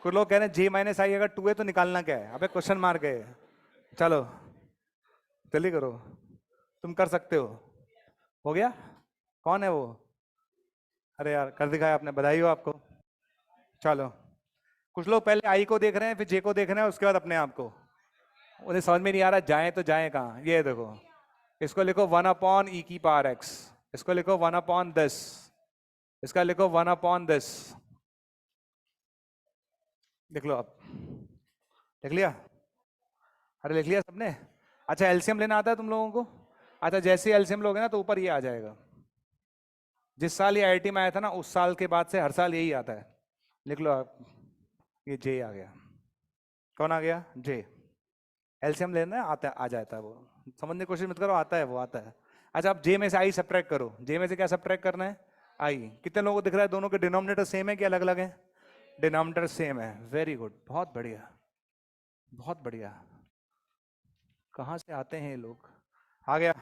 कुछ लोग कह रहे हैं जे माइनस आई अगर 2 है तो निकालना क्या है, अबे क्वेश्चन मार के। चलो जल्दी करो, तुम कर सकते हो गया। कौन है वो? अरे यार कर दिखाया आपने, बधाई हो आपको। चलो, कुछ लोग पहले आई को देख रहे हैं फिर जे को देख रहे हैं उसके बाद अपने आप को। उन्हें समझ में नहीं आ रहा जाए तो जाए कहाँ, ये देखो। इसको लिखो 1/e⁻x, इसको लिखो 1/this, इसका लिखो 1/this। लिख लो आप, लिख लिया? अरे लिख लिया सबने? अच्छा एलसीएम लेना आता है तुम लोगों को? अच्छा जैसे एलसीएम लोगे ना तो ऊपर ये आ जाएगा। जिस साल ये आईआईटी में आया था ना उस साल के बाद से हर साल यही आता है। लिख लो आप, ये जे आ गया। कौन आ गया? जे। एलसीएम लेना है, आता आ जाता है वो, समझने की कोशिश मत करो, आता है वो, आता है। अच्छा अब जे में से आई सब्ट्रैक्ट करो, जे में से क्या सब्ट्रैक्ट करना है? आई। कितने लोगों को दिख रहा है दोनों के डिनोमिनेटर सेम है कि अलग अलग है? डिनोमिनेटर सेम है, वेरी गुड, बहुत बढ़िया, बहुत बढ़िया। कहाँ से आते हैं ये लोग? आ गया?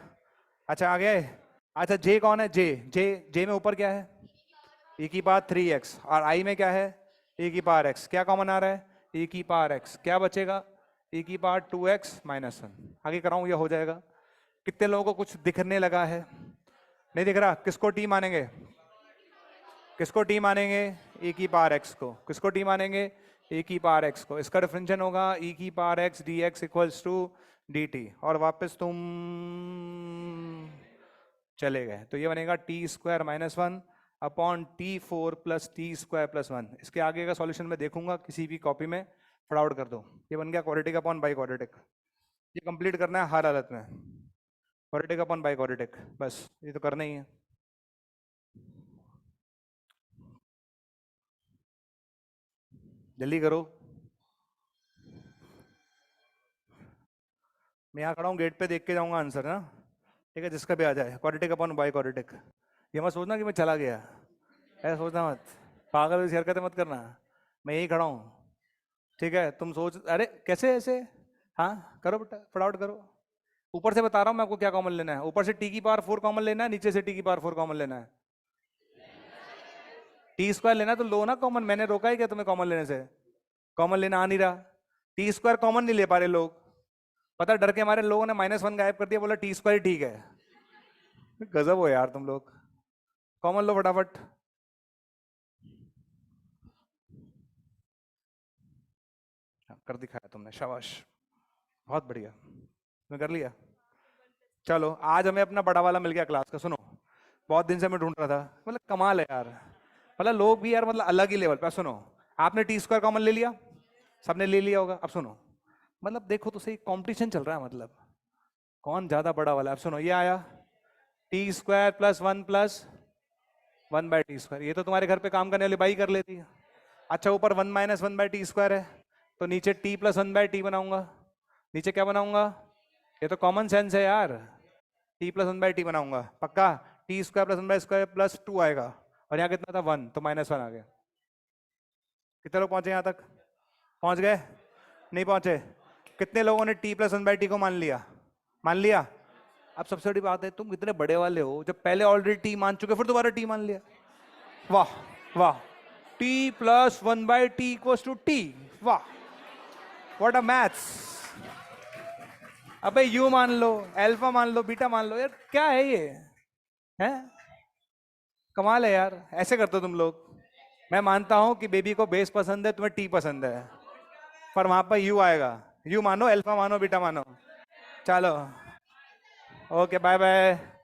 अच्छा आ गया है? अच्छा जे कौन है? जे, जे में ऊपर क्या है? e⁻3x, और आई में क्या है? e⁻x, क्या कॉमन आ रहा है? e⁻x, क्या बचेगा? e⁻2x-1। आगे कराऊं या हो जाएगा? कितने लोगों को कुछ दिखने लगा है? नहीं दिख रहा? किसको टी मानेंगे? किसको टी मानेंगे? e⁻x को। किसको टी मानेंगे? e⁻x को। इसका डिफरेंशियल होगा e⁻x dx equals to dt, और वापस तुम चले गए तो ये बनेगा t² - 1 upon t4 plus t² + 1। इसके आगे का सॉल्यूशन मैं देखूंगा किसी भी कॉपी में, फटाफट कर दो। ये बन गया क्वाड्रेटिक अपॉन बाई क्वाड्रेटिक। ये कंप्लीट करना है हर हालत में, क्वाड्रेटिक अपॉन बाई क्वाड्रेटिक, बस ये तो करना ही है। जल्दी करो, मैं यहाँ खड़ा हूँ गेट पे, देख के जाऊंगा आंसर ना। ठीक है, जिसका भी आ जाए, क्वाड्रेटिक अपॉन बाई क्वाड्रेटिक। ये मत सोचना कि मैं चला गया, ऐसा सोचना मत, पागल जैसी हरकतें मत करना। मैं यही खड़ा हूँ, ठीक है? तुम सोच, अरे कैसे ऐसे? हाँ करो बेटा, फटाफट करो। ऊपर से बता रहा हूँ मैं आपको क्या कॉमन लेना है, ऊपर से t⁻4 कॉमन लेना है, नीचे से t⁻4 कॉमन लेना है। t² लेना है तो लो ना कॉमन, मैंने रोका ही क्या तुम्हें कॉमन लेने से? कॉमन लेना आ नहीं रहा, t² कॉमन नहीं ले पा रहे लोग, पता डर के हमारे लोगों ने -1 गायब कर दिया, बोला t² ठीक है। गजब हो यार तुम लोग। कॉमन लो फटाफट। हाँ, कर दिखाया तुमने, शाबाश, बहुत बढ़िया, तुमने कर लिया। चलो आज हमें अपना बड़ा वाला मिल गया क्लास का, सुनो। बहुत दिन से मैं ढूंढ रहा था, मतलब कमाल है यार, मतलब लोग भी यार मतलब अलग ही लेवल पे। सुनो, आपने t² कॉमन ले लिया, सबने ले लिया होगा। अब सुनो, मतलब देखो तो सही, कंपटीशन चल रहा है, मतलब कौन ज्यादा बड़ा वाला। अब सुनो, ये आया t² + 1 + 1/t², ये तो तुम्हारे घर पे काम करने वाली बाई कर लेती है। अच्छा ऊपर 1 - 1/t² है, तो नीचे t + 1/t बनाऊंगा। नीचे क्या बनाऊंगा? ये तो कॉमन सेंस है यार, t + 1/t बनाऊंगा पक्का। t² + 1/² + 2 आएगा, और यहाँ कितना था? 1, तो -1 आ गया। कितने लोग पहुंचे यहाँ तक? पहुंच गए? नहीं पहुंचे? कितने लोगों ने t + 1/t को मान लिया? मान लिया? अब सबसे बड़ी बात है, तुम इतने बड़े वाले हो, जब पहले ऑलरेडी टी मान चुके फिर दोबारा टी मान लिया। वाह वाह, t + 1/t = t, वाह, व्हाट अ मैथ्स। अबे यू मान लो, अल्फा मान लो, बीटा मान लो, यार क्या है ये? है कमाल है यार, ऐसे करते हो तुम लोग। मैं मानता हूं कि बेबी को बेस पसंद है, तुम्हें टी पसंद है, पर वहां पर यू आएगा। यू मानो, अल्फा मानो, बीटा मानो। चलो, ओके, बाय बाय।